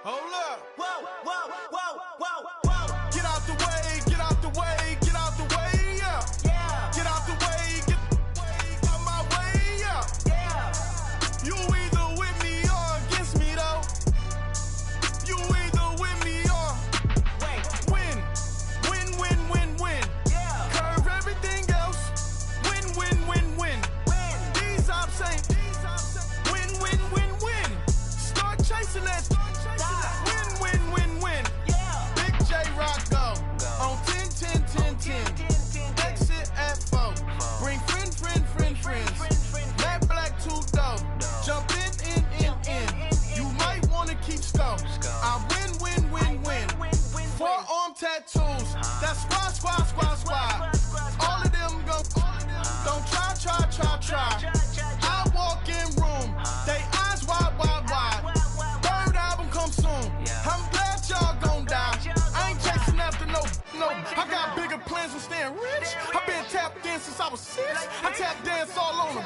Hold up. Whoa, whoa, whoa, whoa, whoa. Get out the way, get out the way, get out the way, yeah. Yeah. Get out the way, get out my way, yeah. Yeah. You either with me or against me, though. You either with me or win. Win, win, win, win. Yeah. Curve everything else. Win, win, win, win. These ops ain't. Win, win, win, win. Start chasing that. Win, win, win, win. Yeah. Big J Rock go. On 10, 10, 10, 10. Exit at 4. Bring friends. Matt Black 2 dough. Jump in. You might wanna keep score. I win. Forearm tattoos. That's squad. All of them go. Don't try. I walk in room. They eyes wide. Third album come soon. I'm glad y'all gon' die. I ain't chasing after no. I got bigger plans than staying rich. I been tapped in since I was 6. I tap dance all on them.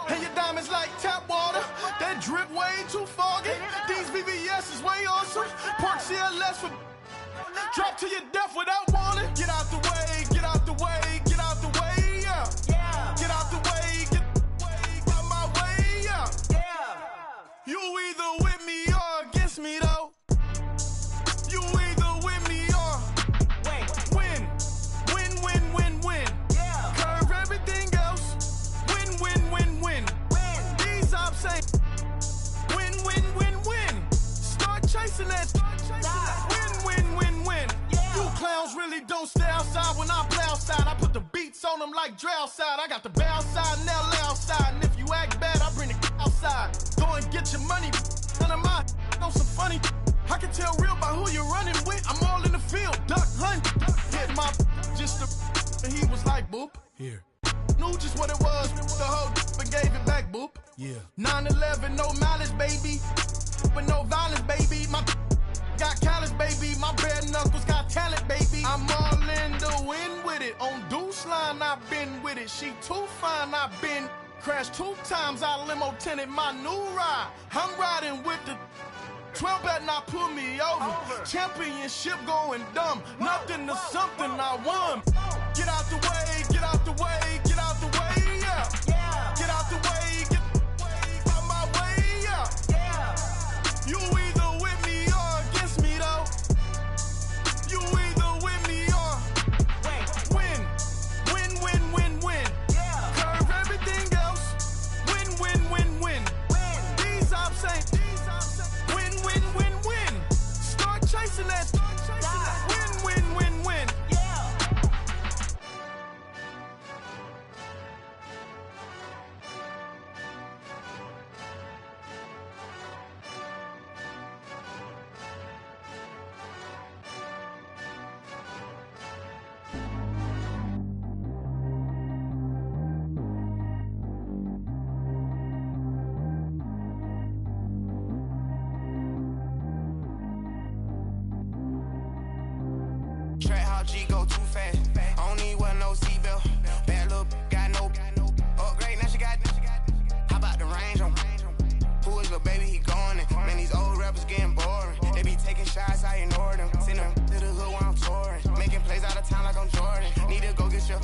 And your diamonds like tap water. That drip way too foggy. These VVS is way awesome. Park CLS for drop to your death without warning. Get out the way, get out the way, get out the way, yeah. Get out the way, get out my way, yeah. You either with me or against me, though. You either with me or win. Win. Curve everything else. Win. These ops ain't. Win. Start chasing that. Win. You clowns really don't stay outside when I play outside. I put the beats on them like Dre outside. I got the bow side and LA outside. And if you act bad, I bring the outside. Go and get your money. None of my know some funny. I can tell real by who you're running with. I'm all in the field. Duck hunt. Hit my just the. And he was like, boop. Here. Knew just what it was. The whole and gave it back, boop. Yeah. 9/11, no malice, baby. But no violence, baby. My got callous, baby. My bare knuckles got talent, baby. I'm all in the wind with it. On Deuce line, I've been with it. She too fine, I've been crashed 2 times. I limo tinted my new ride. I'm riding with the 12 better not pull me over. Championship going dumb. Nothing to something I won. Get out the way, get out the way, get out the way, yeah. Get out the way, get out my way, yeah. You either with me or against me, though. You either with me or win. Curve everything else. Win. These ops ain't. Win. Start chasing that. Win. All G go too fast. I don't need wear no seatbelt. Bad little got no upgrade. Now she got. How about the range on? Who is the baby? He going in. Man, these old rappers getting boring. They be taking shots, I ignore them. Send them to the hood while I'm touring. Making plays out of town like I'm Jordan. Need to go get your.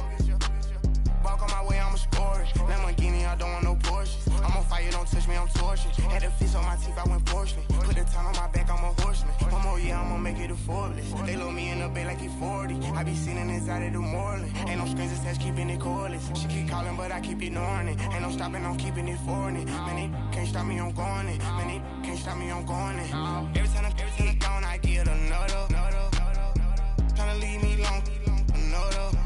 Walk on my way, I'ma score it. Lamborghini, I don't want no Porsches. I'm on fire, don't touch me, I'm torching. Had the fist on my teeth, I went fortunate. Put the time on my back, I'm a horseman. One more year, I'ma make it a Forbes. They load me in the bed like he 40. I be sitting inside of the Moreland. Ain't no strings attached, keeping it cordless. She keep calling, but I keep ignoring it. Ain't no stopping, I'm keeping it for it. Man, they can't stop me, I'm going it. Man, they can't stop me, I'm going it. Every time I'm gone, I get another. Tryna leave me long, another.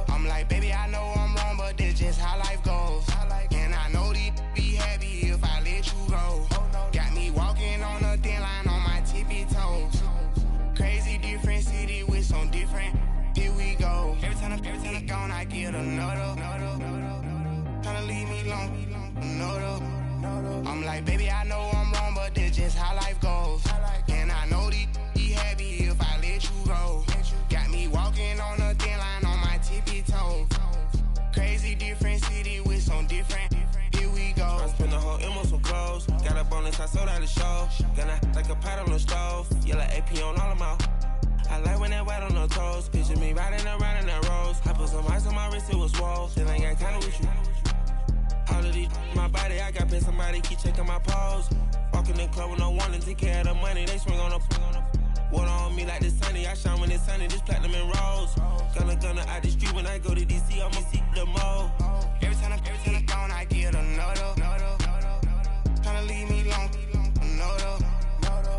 I'm like, baby, I know I'm wrong, but this just how life goes. And I know these be happy if I let you go. Got me walking on a thin line on my tippy toes. Crazy different city with some different. Here we go. Every time I'm gone, I get another. Tryna leave me long, another. I'm like, baby, I know I'm wrong, but this just how life goes. And I know these be happy if I let you go. Got me walking on a thin line on my tippy toes. Crazy different city with some different. Here we go. I spent the whole M on some clothes. Got a bonus, I sold out the show. Gonna like a pot on the stove. Yellow AP on all of my. I like when that white on the toes. Picture me riding around in that rose. I put some ice on my wrist, it was swole. Still ain't got time with you. All of these my body, I got paid somebody keep checking my pose. Walking in the club with no one to take care of the money. They swing on the. Water on me like the sunny, I shine when it's sunny, this platinum and rose. Gonna out the street when I go to DC, I'ma see the mall. Every time I'm gone, I get another. Tryna leave me long, another.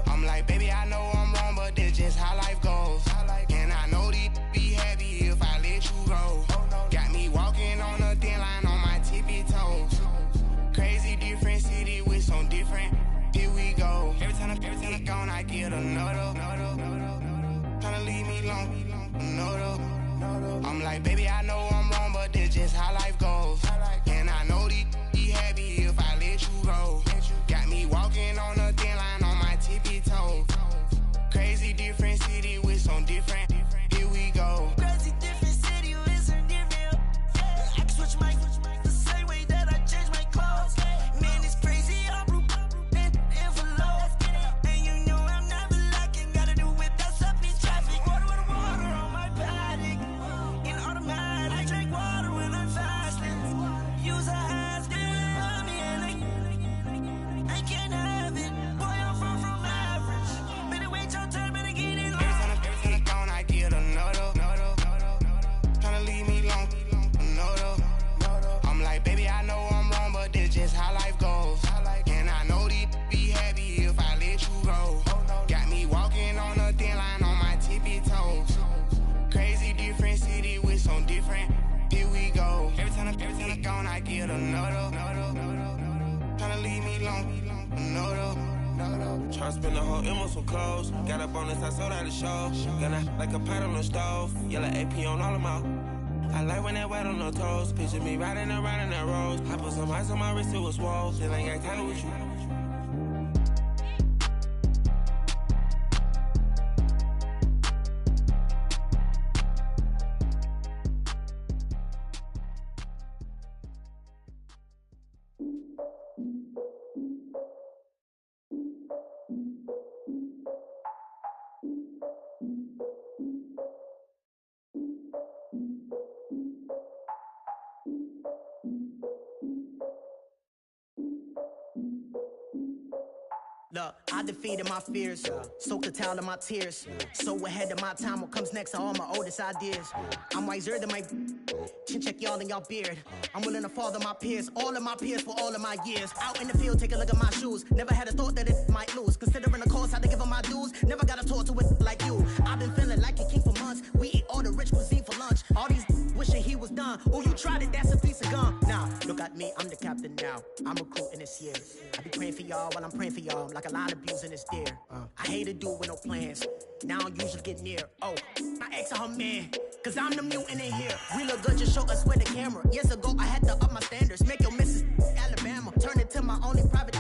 I'm like, baby, I know I'm wrong, but this just how life goes. And I know these be happy if I let you go. Got me walking on a thin line on my tippy toes. Crazy different city with some different. Here we go. Every time I'm gone, I get another. Tryna leave me long, another. I'm like, baby, I know I'm wrong, but this just how life goes. And I know these be happy if I let you go. Got me walking on a thin line on my tippy toes. Crazy different city with some different. Here we go. Crazy different city with some different. I can switch my the same way that I change my clothes. Man, it's crazy. I'm envelope. And you know I'm never lacking. Gotta do it, that's up in traffic. Water on my paddock. In automatic. I drink water when I'm fasting. Use a has on me and I can't have it. Boy, I'm far from average. Better wait your turn, better get it long. Every time I'm gone, I get another. Tryna leave me long, another. I'm like, baby, I know I'm wrong, but this just how life goes. And I know these be happy if I let you go. Got me walking on a thin line on my tippy toes. Crazy different city with some different. Here we go. Every time I'm gone, I get another. Tryna leave me long, another. Tryna spend the whole M on some clothes. Got a bonus, I sold out the show. Gonna like a pot on the stove. Yellow AP on all of my. I like when that white on the toes. Picture me riding around in that rose. I put some ice on my wrist, it was swole. Still ain't got time with you. Look, I defeated my fears, soaked the towel in my tears. So ahead of my time, what comes next are all my oldest ideas. I'm wiser than my chin check y'all in y'all beard. I'm willing to father my peers, all of my peers for all of my years. Out in the field, take a look at my shoes. Never had a thought that it might lose. Considering the cost, I had to give them my dues. Never got a talk to it like you. I've been feeling like a king for months. We eat all the rich cuisine for lunch. All these wishing he was done. Oh, you tried it, that's a piece of gum. Now, look at me, I'm the captain now. I'm recruiting this year. I be praying for y'all while I'm praying for y'all. Like a line abusing this deer. I hate to do with no plans. Now I usually get near. Oh, my ex her man. Cause I'm the mutant in here. We look good, just show us where the camera. Years ago, I had to up my standards. Make your missus Alabama. Turn it to my only private.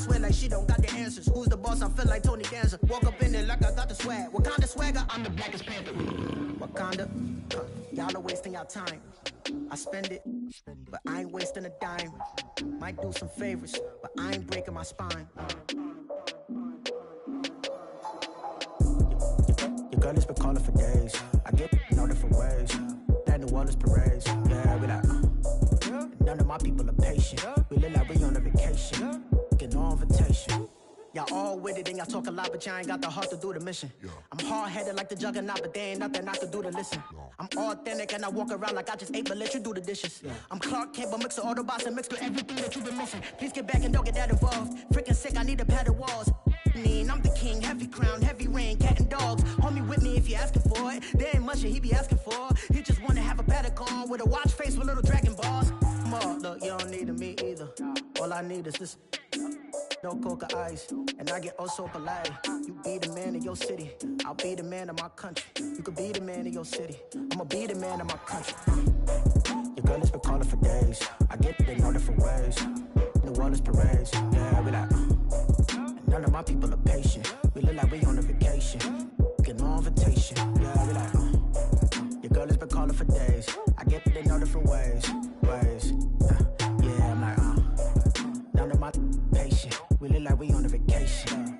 Swear like she don't got the answers. Who's the boss? I feel like Tony Danza. Walk up in there like I got the swag. What kind of swagger? I'm the blackest panther. Wakanda. Y'all are wasting your time. I spend it, but I ain't wasting a dime. Might do some favors, but I ain't breaking my spine. Your girl has been calling for days. I get in all different ways. That New Orleans parades. Yeah, we like. None of my people are patient. We look like we on a vacation. Get no invitation. Y'all all with it and y'all talk a lot, but y'all ain't got the heart to do the mission. I'm hard-headed like the juggernaut, but there ain't nothing I can do to listen. I'm authentic and I walk around like I just ate, but let you do the dishes. I'm Clark Kent, but mix the Autobots and mixed with everything that you've been missing. Please get back and don't get that involved. Freaking sick, I need to pad the walls. I'm the king, heavy crown, heavy rain, cat and dogs. Homie with me if you're asking for it. There ain't much that he be asking for. He just wanna have a Paddock on with a watch face with little dragon balls. Look, you don't need me either. All I need is this. No coca ice, and I get oh so polite. You be the man of your city, I'll be the man of my country. You could be the man of your city, I'ma be the man of my country. Your girl has been calling for days. I get it in all different ways. New Orleans parades, yeah, we like. None of my people are patient. We look like we on a vacation. Get no invitation, yeah, we like. Your girl has been calling for days. I get it in all different ways. Yeah, I'm like, none of my patient. We look like we on a vacation.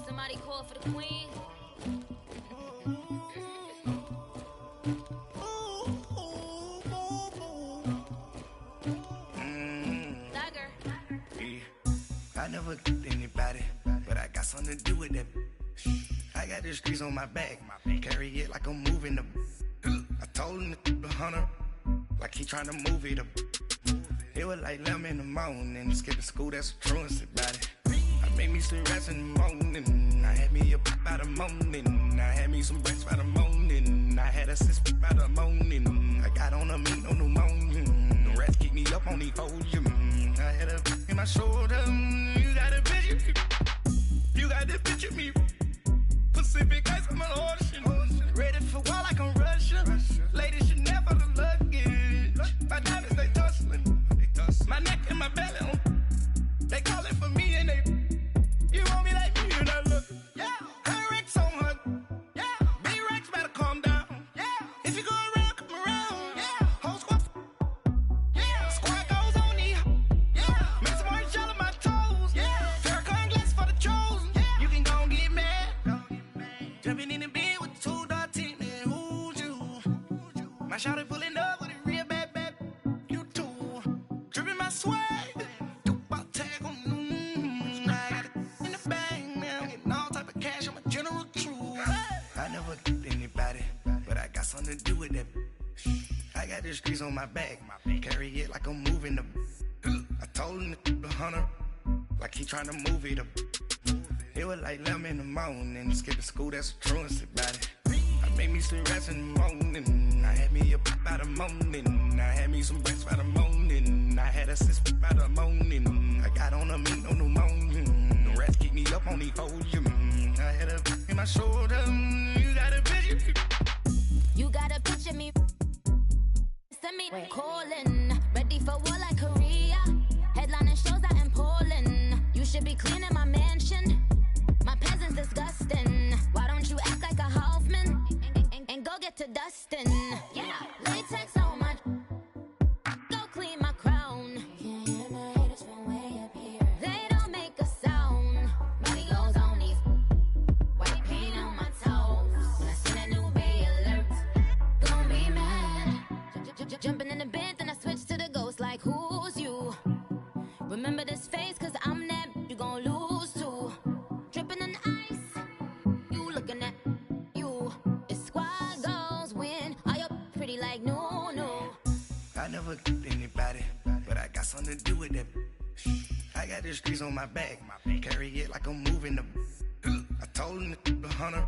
Somebody call for the queen. I never killed anybody, but I got something to do with that. I got the streets on my back, carry it like I'm moving the. I told him the hunter, like he trying to move it up. It was like 11 in the morning, skipping school, that's a truancy about it. I made me some rest in the morning, I had me a pop by the morning, I had me some breaks by the morning, I had a sis by the morning, I got on a meat on the morning, the rats keep me up on the podium, I had a in my shoulder, you got a picture, you got the picture me, Pacific ice, I'm an ocean, ready for war like I'm Russian, ladies should never the luggage, my diamonds they tussling, my neck and my belly on, they calling for me and they, you want me like me and I look, yeah, her Rex on her, yeah, B-Rex better calm down, yeah, if you go around, come around, yeah, whole squad, yeah, squad goes on the, yeah, make some orange gel on my toes, yeah, Farrakhan glass for the chosen, yeah, you can go and get mad, jumping in the bed with 2 dots in there, who's you, my shawty pulling up with a real bad, you too, dripping my swag, I never killed anybody, but I got something to do with that. I got the streets on my back, carry it like I'm moving the. I told him the hunter, like he trying to move it up. It was like 11 in the morning, skipping school, that's a truancy about it. I made me some rest in the morning, I had me a pop by the morning, I had me some breaks by the morning, I had a sis by the morning, I got on a meat on the morning, the rats keep me up on the podium, I had a in my shoulder, you got a picture. You got a picture me. Send me calling, ready for war like Korea. Headlining shows out in Poland. You should be cleaning my mansion. My peasants disgusting. Why don't you act like a Hoffman and go get to dustin'? Yeah, latex on my. Go clean my crown. Can't hear my haters from way up here. They don't make a sound. Money goes on these. White paint on my toes. When I see that new Bay alert, gon' be mad. Jumping in the bed, then I switch to the ghost like who's you? Remember this face, cause I'm that you gon' lose too. Dripping in ice, you looking at you. It's squad goals win. Are you pretty like no? never anybody, but I got something to do with that. I got the streets on my back, carry it like I'm moving the. I told him the hunter,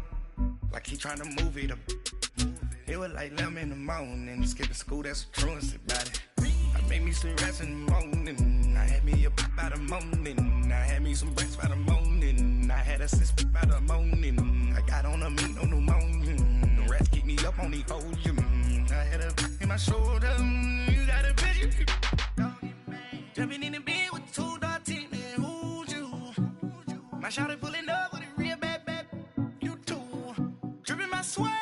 like he trying to move it up. It was like 11 in the morning, skipping school, that's a truancy about it. I made me some rest in the morning, I had me a pop by the morning, I had me some breaks by the morning, I had a six by the morning, I got on a meat on the morning, the rats keep me up on the podium, I had a in my shoulder, you got a bitch, jumping in the bed with 2 dark teeth, man, who's you? My shawty pulling up with a real bad, you too, dripping my swag.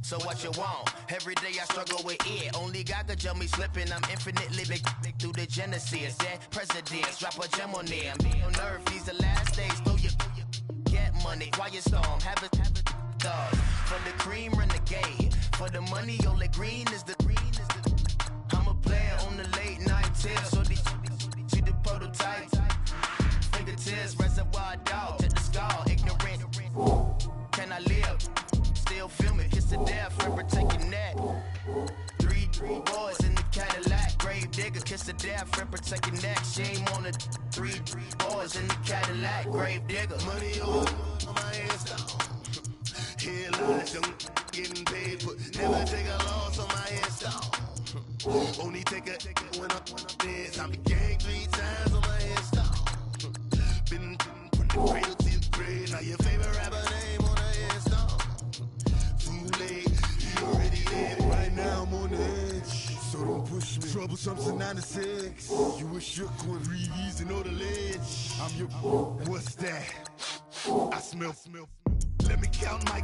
So what you want? Every day I struggle with it. Only God could tell me slipping. I'm infinitely big through the genesis. That presidents drop a gem on them. On earth, these the last days. Throw your get money, quiet storm. Have a thought. For the cream, renegade. For the money, only green is the. I'm a player on the late night tip. So these see the prototype. Fingertips, reservoir dog to the skull. Ignorant. Can I live? Still film it, kiss to death, Ripper take your neck. Three boys in the Cadillac, grave digger, kiss to death, Ripper take your neck. Shame on the three boys in the Cadillac, grave digger. Money over on my hands down. Here lies young, getting paid, but never take a loss on my hands down. Only take a when I'm dead. I be gang 3 times on my hands down. Been from the cradle to the grave. Now your favorite rapper name on the hands down. You already live. Right now I'm on the edge, so don't push me. Troublesome to 9 to 6. You a shook one, breeze and know the ledge. I'm your what's that? I smell. Let me count my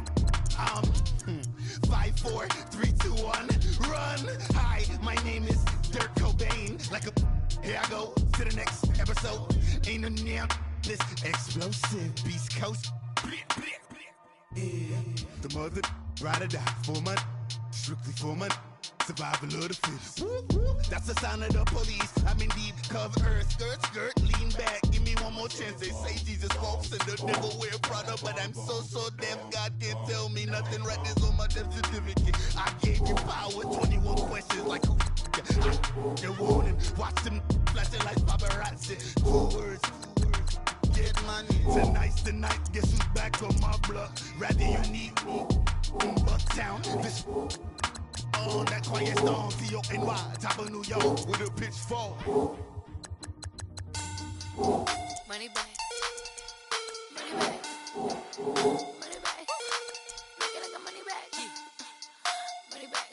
5, 4, 3, 2, 1, run. Hi, my name is Dirk Cobain. Like a here I go to the next episode. Ain't no damn this explosive Beast Coast. Yeah. The mother ride or die for my strictly for my survival of the fittest. That's the sound of the police. I'm in deep cover earth, skirt, lean back. Give me one more chance. They say Jesus walks and the devil wear Prada, but I'm so deaf. God can't tell me nothing. Right there's on my death certificate. I gave you power. 21 questions like who? You're warning. Watch them flashing like paparazzi. 2 words. Get money. Tonight's the night. Guess who's back on my block? Rather you need me. Bucktown. This. On that quiet storm, C-O-N-Y, top of New York, with a pitchfork. Money back. Money back. Money back. Make it like a money back. Money back.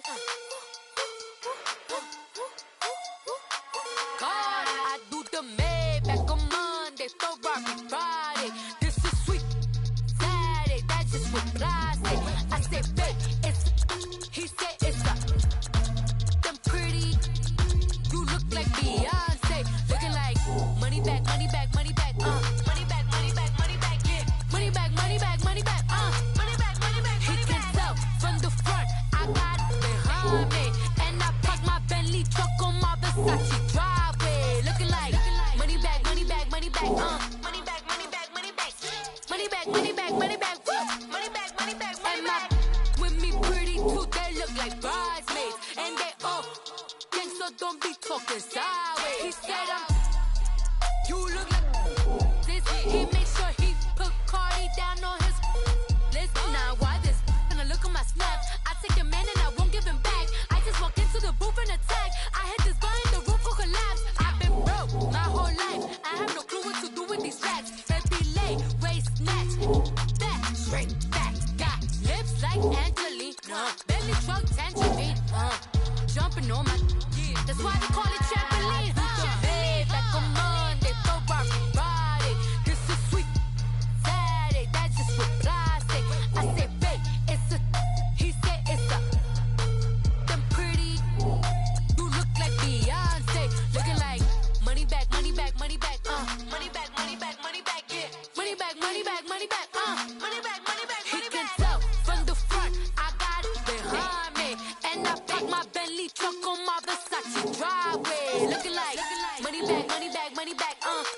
God, I do the Maybach on Monday, Ferrari Friday. This is sweet Saturday, that's just what plastic. I said, babe, it's. He said it's a. Them pretty. You look like Beyonce. Looking like money back, money back, money back, money back, money back, money back, yeah. Money back, money back, money back, money back, money back. He can tell from the front. I got behind me. And I parked my Bentley truck on my Versace driveway. Looking like money back, money back, money back, money back, money back, money back. Money back, money back, money back, money back, money back, money back. With me pretty too, they look like bridesmaids. And they all gang, so don't be talking sideways. He said you look like this. He made sure he put Cardi down on his list. Now why this? Gonna look at my snap. I take a man and I won't give him back. I just walk into the booth and attack. I hit this guy in the roof will collapse. I've been broke my whole life. I have no clue what to do with these racks. Baby lay, waist snatch, back, straight back. Got lips like Angelina, belly truck tangerine. Jumping on my, that's why they call it trampoline. Back on Monday, Ferrari Friday. This is sweet Saturday, that's just with plastic. I say, babe, it's a. He said it's a. Them pretty. You look like Beyonce. Looking like money back, money back, money back, money back, money back, money back, yeah. Money back, money back, money back, money back, money back. He can tell from the front. I got it behind me, and I parked my Bentley truck on my Versace driveway. Looking like money back, money back, money back,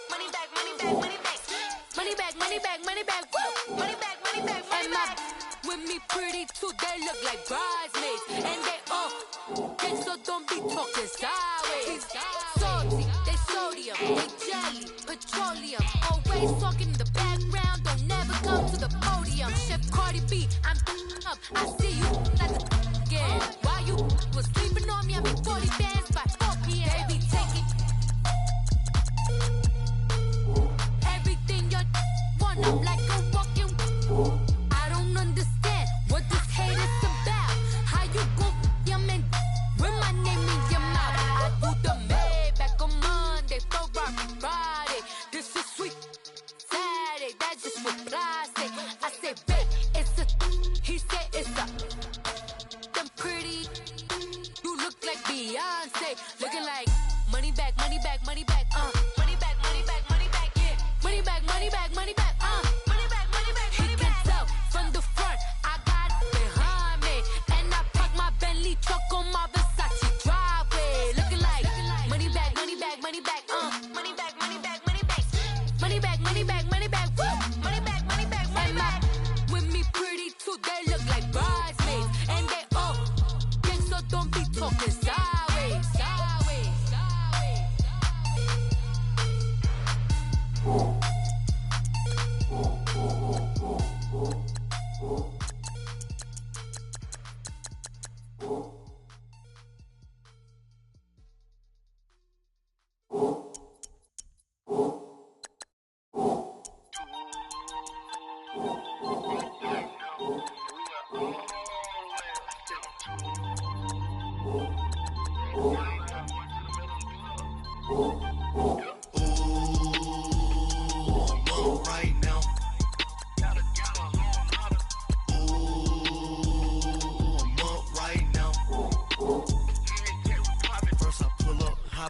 money back, money back, money back, money back, money back, money back, money back, money back, money back. With me pretty too, they look like bridesmaids, and they all gang, so don't be talking sideways. Salty, they sodium, they jelly, petroleum. Always talking in the background, don't never come to the podium. Chef Cardi B, I'm up. I see you like the again. While you was sleeping on me, I made 40 bands by 4 p.m. Baby, take it. Everything you want, I'm like a walking. I don't understand what this hate is about. How you go, your man, with my name in your mouth. I do the Maybach on Monday, Ferrari Friday. This is sweet Saturday, that's just with plastic. I say, babe, it's a. He said it's a. Them pretty. You look like Beyonce. Looking like money back, money back, money back, money back, money back, money back, yeah. Money back, money back, money back, money back, money back. He can tell from the front. I got it behind me, and I parked my Bentley truck on my Versace driveway. Looking like money back, money back, money back, money back, money back, money back, money back, money back, money back, money back, money back, money back. With me pretty too, they look like bridesmaids, and they all gang, so don't be talking sideways. Sideways.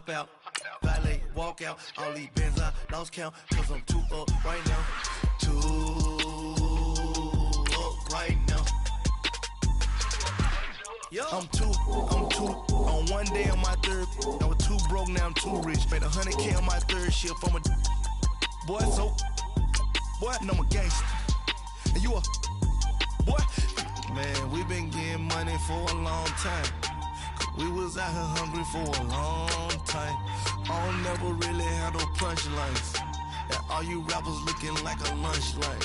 Out, valet, walk out, all these bands I lost count, cause I'm too up right now, too up right now. I'm two on one day on my third. I was too broke, now I'm too rich. Made 100K on my third shift. I'm a boy, so boy, and I'm a gangster. And you a boy. Man, we been getting money for a long time. We was out here hungry for a long time. I don't never really have no punchlines. And all you rappers looking like a lunch line.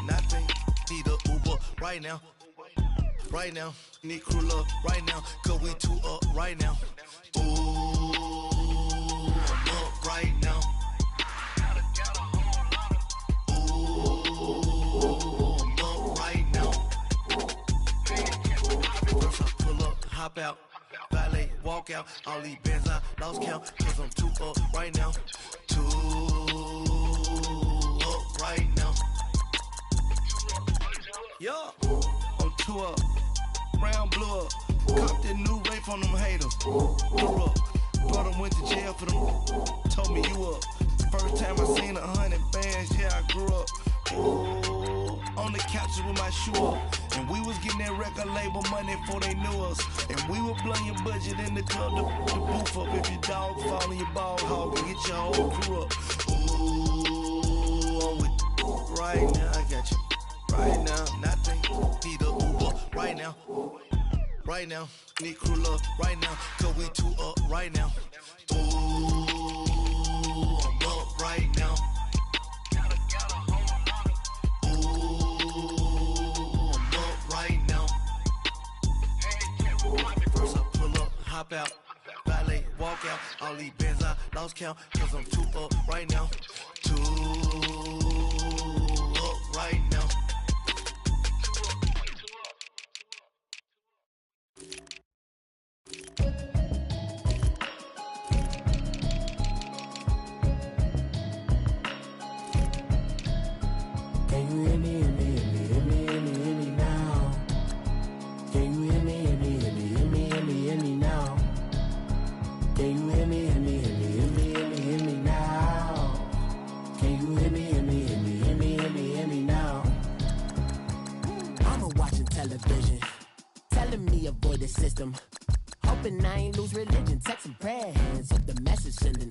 Nothing, need a Uber right now. Right now, need crew love right now. Cause we two up right now. Ooh, I'm up right now. Ooh, I'm up right now. First I pull up, hop out, valet, walk out. All these bands I lost count. Cause I'm two up right now. Two up right now. Yeah, I'm two up, round blew up. Copped that new rape on them haters. Grew up, brother went to jail for them. Told me you up. First time I seen 100 bands, yeah, I grew up. Ooh, on the couches with my shoe up. And we was getting that record label money before they knew us. And we were blowing your budget in the club to boof up. If your dog fall in your ball hog and get your whole crew up. Ooh, I'm with right now, I got you. Right now, nothing, need a Uber, right now. Right now, need crew love, right now. Cause we two up, right now. Ooh, I'm up right now. Ooh, I'm up right now. First I pull up, hop out, valet, walk out. All these bands I lost count. Cause I'm two up right now. Two up right now. Can you hear me, hear me, hear me, hear me, hear me, hear me now? Can you hear me, hear me, hear me, hear me, hear me, hear me now? Can you hear me, hear me, hear me, hear me, hear me, hear me now? Can you hear me, hear me, hear me, hear me, hear me, hear me now? I'm watching television, telling me avoid the system. Hoping I ain't lose religion, texting prayer hands up the message sending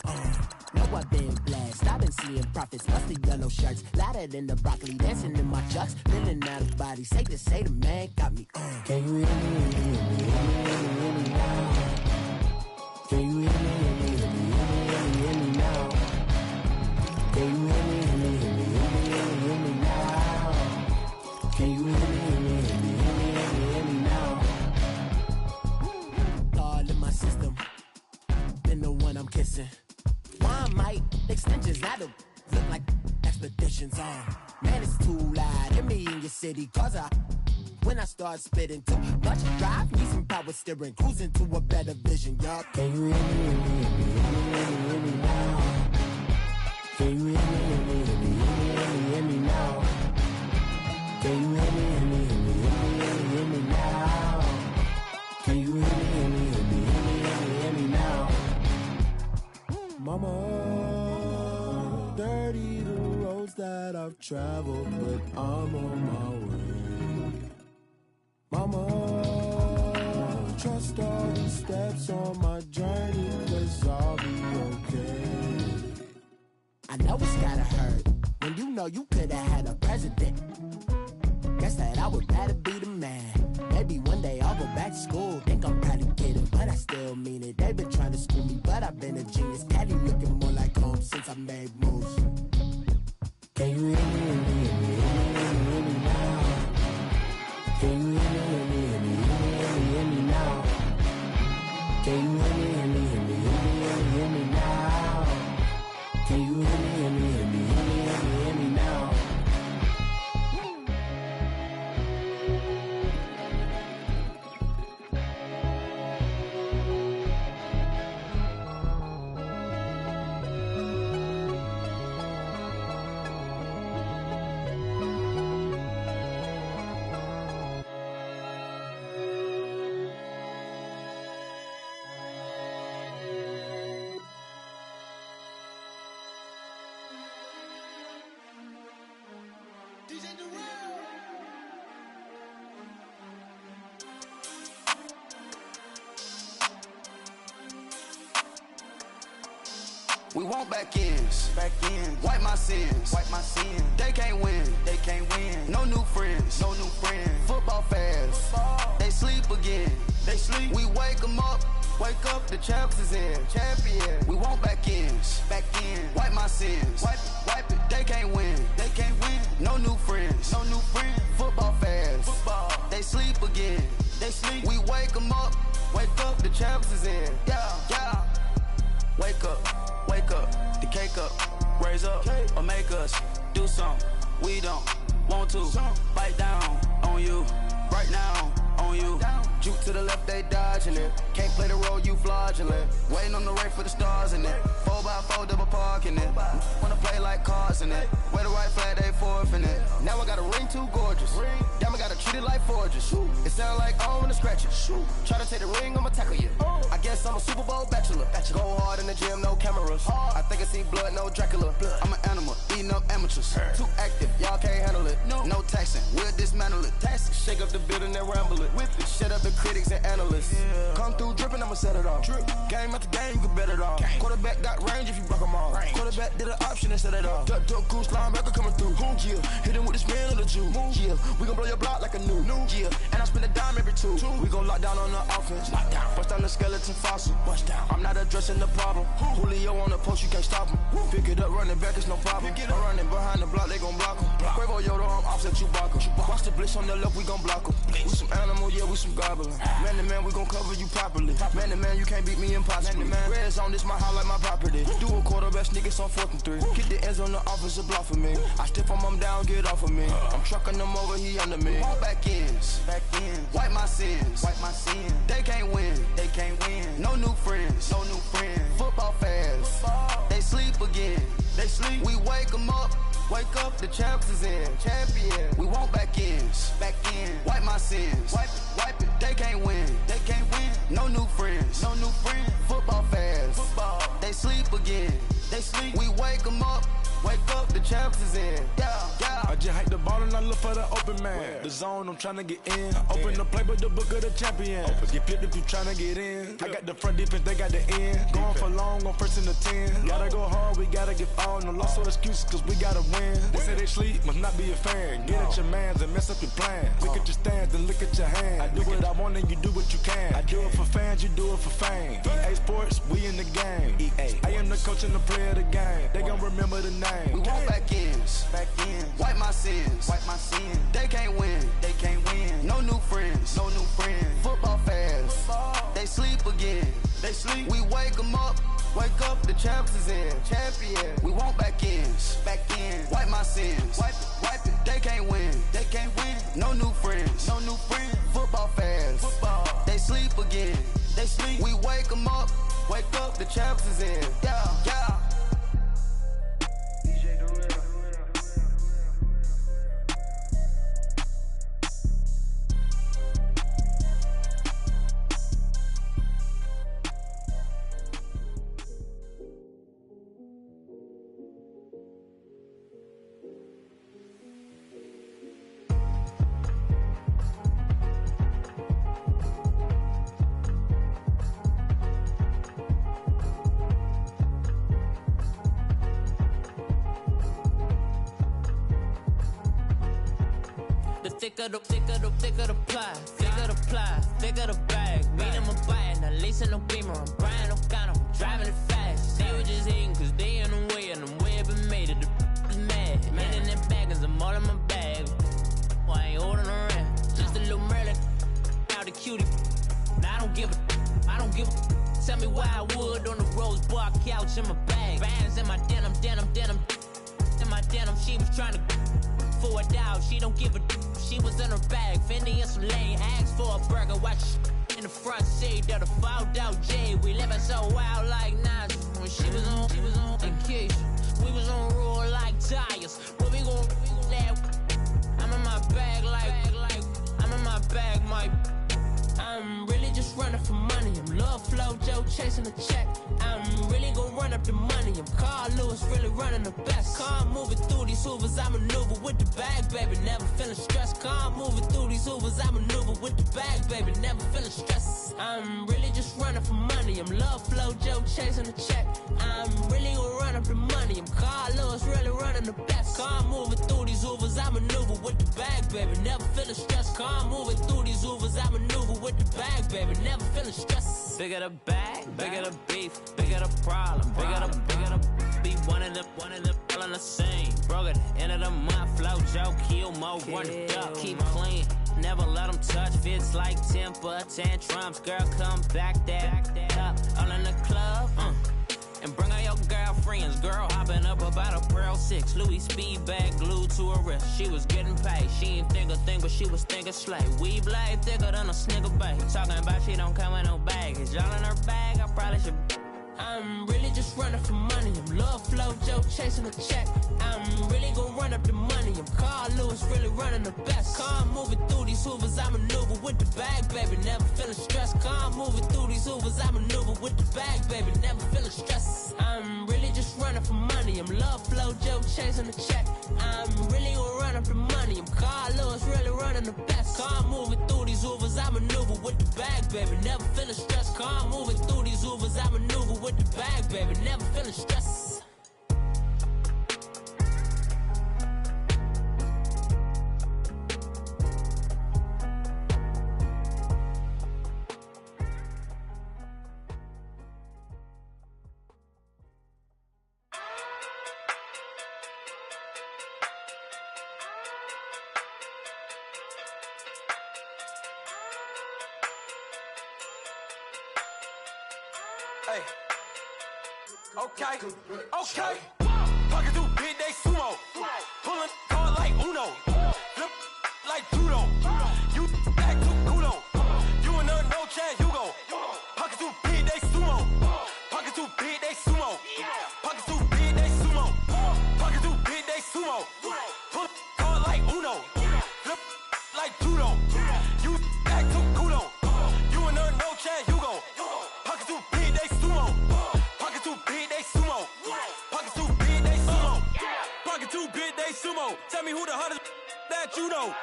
know I've been blessed, I've been seeing prophets, mostly yellow shirts, louder than the broccoli, dancing in my chucks, feeling out of body, safe to say the man got me Can you hear me, hear me, hear me, hear me, hear me now? Can you hear me, hear me, hear me, hear me, hear me now? Can you hear me, hear me, hear me, hear me, hear me now? Can you hear me, hear me, hear me, hear me, hear me now? All in my system, been the one I'm kissing. Why might extensions out of look like expeditions on? Man, it's too loud. Hear me in your city, cause when I start spitting too much drive, need some power steering, cruising to a better vision, y'all. Can you hear me, hear me, hear me, hear me, hear me now? Can you hear me, hear me, hear me, hear me, hear me now? Can you hear me, hear me, hear me, hear me, hear me now? Can you hear me, hear me, hear me, hear me, hear me now? Mama, dirty the roads that I've traveled, but I'm on my way. Mama, trust all the steps on my journey, cause I'll be okay. I know it's gotta hurt when you know you could've had a president. Guess that I would rather be the man. Maybe one day I'll go back to school. Think I'm probably kidding, but I still mean it. They've been trying to school me, but I've been a genius. Caddy looking more like home since I made moves. Can you hear me, hear me, hear me, hear me, hear me now? Can you hear me, hear me, hear me, hear me, hear me now? Can you hear me, hear me, hear me, hear me, hear me now? Can you hear me, hear me, hear me, hear me, hear me now? We want back ends. Wipe my sins. They can't win. No new friends. Football fans. They sleep again. We wake them up. Wake up, the champs is in. We want back ends. Wipe my sins. Wipe it. They can't win. No new friends. Football fans. They sleep again. We wake them up. Wake up, the champs is in. Yeah. Wake up, the cake up, raise up, or make us do something we don't want to. Bite down on you, right now on you. Juke to the left, they dodging it. Can't play the role, you fraudulent. Waiting on the race for the stars in it. 4x4 double parking it. Wanna play like cars in it. Wear the right flag, they forfeit it. Now I got a ring too gorgeous. Damn, I gotta treat it like forges. It sound like I wanna scratch it. Try to take the ring, I'ma tackle you. I guess I'm a Super Bowl bachelor. Go hard in the gym, no cameras. I think I see blood, no Dracula. I'm an animal, eating up amateurs. Too active, y'all can't handle it. No taxing, we'll dismantle it. Shake up the building and ramble it. Whip it, shut up the critics and analysts. Come through dripping, I'ma set it off. Game after game, you can bet it off. Quarterback got range if you block them all. Quarterback did an option and set it off. Duck goose linebacker coming through. Yeah, hit him with the spin of the Jew. Yeah, we gon' blow your block like a new. Yeah, and I spend a dime every two. We gon' lock down on the offense. Bust down the skeleton fossil. I'm not addressing the problem. Julio on the post, you can't stop him. Pick it up, running back, it's no problem. I'm running behind the block, they gon' block him. Quavo Yoda, I'm offset Chewbacca. Watch the blitz on the left, we gon' block him. We some animal, yeah, we some gobbler. Man to man, we gon' cover you properly. Man to man, you can't beat me impossibly. Red zone, this my house like my property. Do a quarterback sneakers on 4th and 3. Get the ends on the offensive block for me. I step on them down, get off of me. I'm trucking them over, he under me. Back ends. Wipe my sins. They can't win. No new friends. Football fans. They sleep again. We wake them up. Wake up, the champs is in. We want back ends. Wipe my sins. Wipe it. They can't win. No new friends. Football fans. They sleep again. We wake them up. Wake up, the champs is in. Yeah. I just hike the ball and I look for the open man. The zone, I'm tryna get in. Open the playbook, the book of the champion. Get flipped if you tryna get in. I got the front defense, they got the end. Going for long, on 1st and 10. Gotta go hard, we gotta give all. No loss or excuses, cause we gotta win. They say they sleep, must not be a fan. Get at your mans and mess up your plans. Look at your stands and look at your hands. I do what I want and you do what you can. I do it for fans, you do it for fame. EA Sports, we in the game. I am the coach and the player of the game. They gon' remember the name. We want back ends. Wipe my sins. They can't win. No new friends. Football fans. They sleep again. We wake them up. Wake up, the champs is in. We want back ends. Wipe my sins. Wipe it. They can't win. No new friends. Football fans. They sleep again. We wake them up. Wake up, the champs is in. Yeah. Thicker the ply, thicker the bag. Meet him a bite, now listen no beamer. I'm Brian O'Connor, driving it fast. They were just hating cause they in the way, and the way it been made it, the is mad. Man in them baggins, I'm all in my bag. I ain't holding around, just a little Merlin, out the cutie. Now I don't give a. Tell me why I would on the rose bar couch in my bag. Bands in my denim. In my denim, she was trying to for a doubt, she don't give a. She was in her bag, Fendi and some lane. Asked for a burger, watch in the front seat of the fouled out J. We living so wild like Nas. When she was on vacation, we was on roll like tires. What we gon' let? I'm in my bag like I'm in my bag, Mike. I'm really just running for money. I'm Love Flow Joe chasing the check. I'm really gonna run up the money. I'm Carl Lewis, really running the best. Calm moving through these hoovers, I maneuver with the bag, baby. Never feeling stressed. Calm moving through these hoovers, I maneuver with the bag, baby. Never feeling stressed. I'm really just running for money. I'm Love Flow Joe chasing the check. I'm really gonna run up the money. I'm Carl Lewis, really running the best. Calm moving through these hoovers, I maneuver with the bag, baby. Never feeling stressed. Calm moving through these hoovers, I maneuver with the bag, baby. Never feeling stressed. Bigger the bag, bigger the beef, bigger the problem, bigger the be one of the all in the same. Broke at the end of the month, flow Joe, kill mo, run it up, keep clean. Never let them touch, fits like temper tantrums. Girl, come back that up, all in the club, and bring out your girlfriends. Girl hopping up about a Pearl 6 Louis speed bag glued to her wrist. She was getting paid, she ain't think a thing, but she was thinking slay. We blade thicker than a snigger bag. Talking about she don't come with no baggage. All in her bag, I probably should. I'm really just running for money. I'm Love Flow Joe chasing a check. I'm really gonna run up the money. I'm Carl Lewis, really running the best. Calm moving through these hoovers, I maneuver with the bag, baby. Never feeling stressed. Calm moving through these hoovers, I maneuver with the bag, baby. Never feeling stressed. I'm really just running for money. I'm Love Flow Joe chasing a check. I'm really gonna run up the money. I'm Carl Lewis, really running the best. Calm moving through these hoovers, I maneuver with the bag, baby. Never feeling stressed. Calm moving through these hoovers, I maneuver with the bag, baby. Never feeling stressed. Hey. Okay. Pocket through big day sumo. Pulling hard like Uno. Flip like judo. You back to Kudo. You and her no chance, you go. Pocket through big day sumo. Pocket through big day sumo. Pocket through big day sumo. Pocket through big day sumo. Pull hard like Uno. Flip like judo. You back to Kudo. You and her no chance, you go. Pocket through big day sumo. Pocket through big day sumo. Pocket through big day sumo. Pocket through big day sumo. Tell me who the hottest that you know.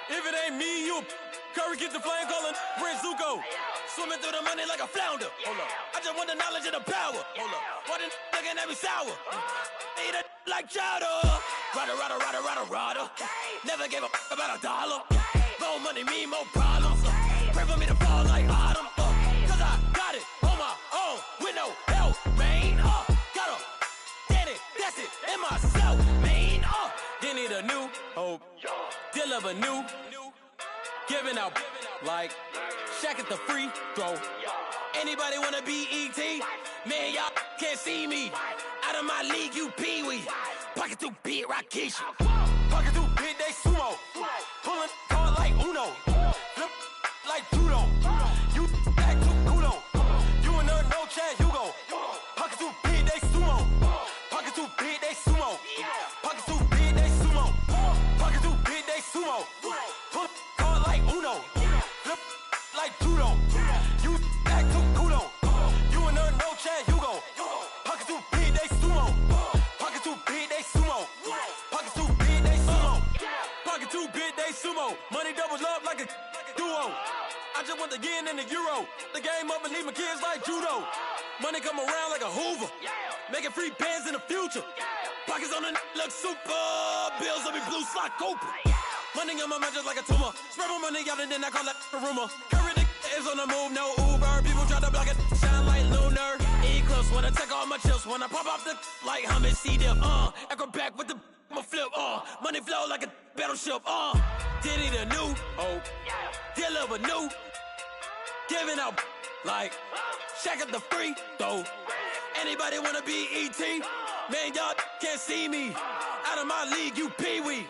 If it ain't me, you Curry get the flame calling Prince Zuko. Swimming through the money like a flounder. Hold up. I just want the knowledge and the power. Hold up. Why the looking at me sour? Eat it like chowder. Rada. Never gave a about $1. More money, me, more problems. Pray for me to fall like autumn. Cause I got it on my own with no help, man. Got a daddy, that's it, and myself, man. They need a new hope, deliver new, giving out like Shaq at the free throw. Anybody wanna be ET? Man, y'all can't see me. Out of my league, you pee-wee. Pocket through big Rakishi. Pocket through big day sumo. Pulling hard like Uno. Flip like judo. You back to Kudo. You and her no chance, you go. Pocket through big day sumo. Pocket through big day sumo. Pocket through big day sumo. Pocket through big day sumo. Pull hard like Uno. Flip like judo. You back to Kudo. You and her no chance, you go. Pocket through big day sumo. Pocket through big day sumo. Pocket through big day sumo. Pocket through big day sumo. Money doubles up like a duo. I just want the yen and the euro. The game up and leave my kids like judo. Money come around like a Hoover. Making free bands in the future. Pockets on the look super. Bills on me blue slot Cooper. Money on my mind just like a tumor. Spread my money out and then I call that a rumor. Curry the is on the move, no Uber. People try to block it, shine like lunar. Eclipse when I take all my chips. When I pop off the like hummus, see them. Echo back with the I'ma flip. Money flow like a battleship. Diddy the new hope. Deliver new. Giving out like Shaq at the free throw. Anybody wanna be ET? Man, y'all can't see me. Out of my league, you pee-wee.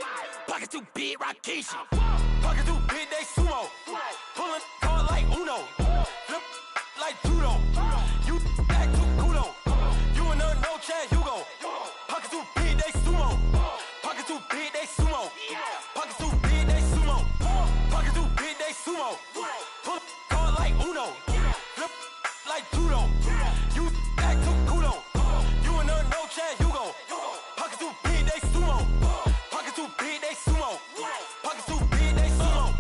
Pocket too big, Rakishi. Pocket too big, they sumo. Pulling hard like Uno. Flip like judo. You back to Kudo. You and her no chance, you go. Pocket too big, they sumo. Pocket too big, they sumo. Pocket too big, they sumo. Pocket too big, they sumo. Pull hard like Uno. on. You act too cool on. You and no chance, you gon' pockets too big, they sumo. Pockets too big, they sumo. Pockets too big, they sumo.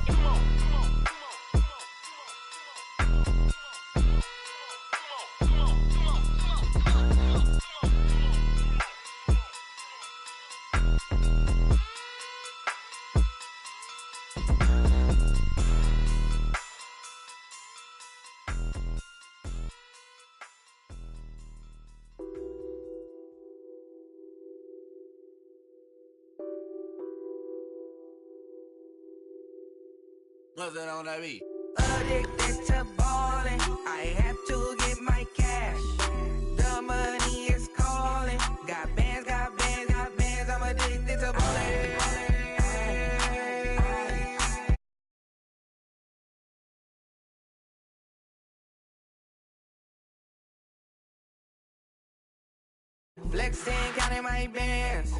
What's that on that beat? Addicted to ballin', I have to get my cash. The money is calling. Got bands, got bands, got bands. I'm addicted to ballin'. Flexing, counting my bands.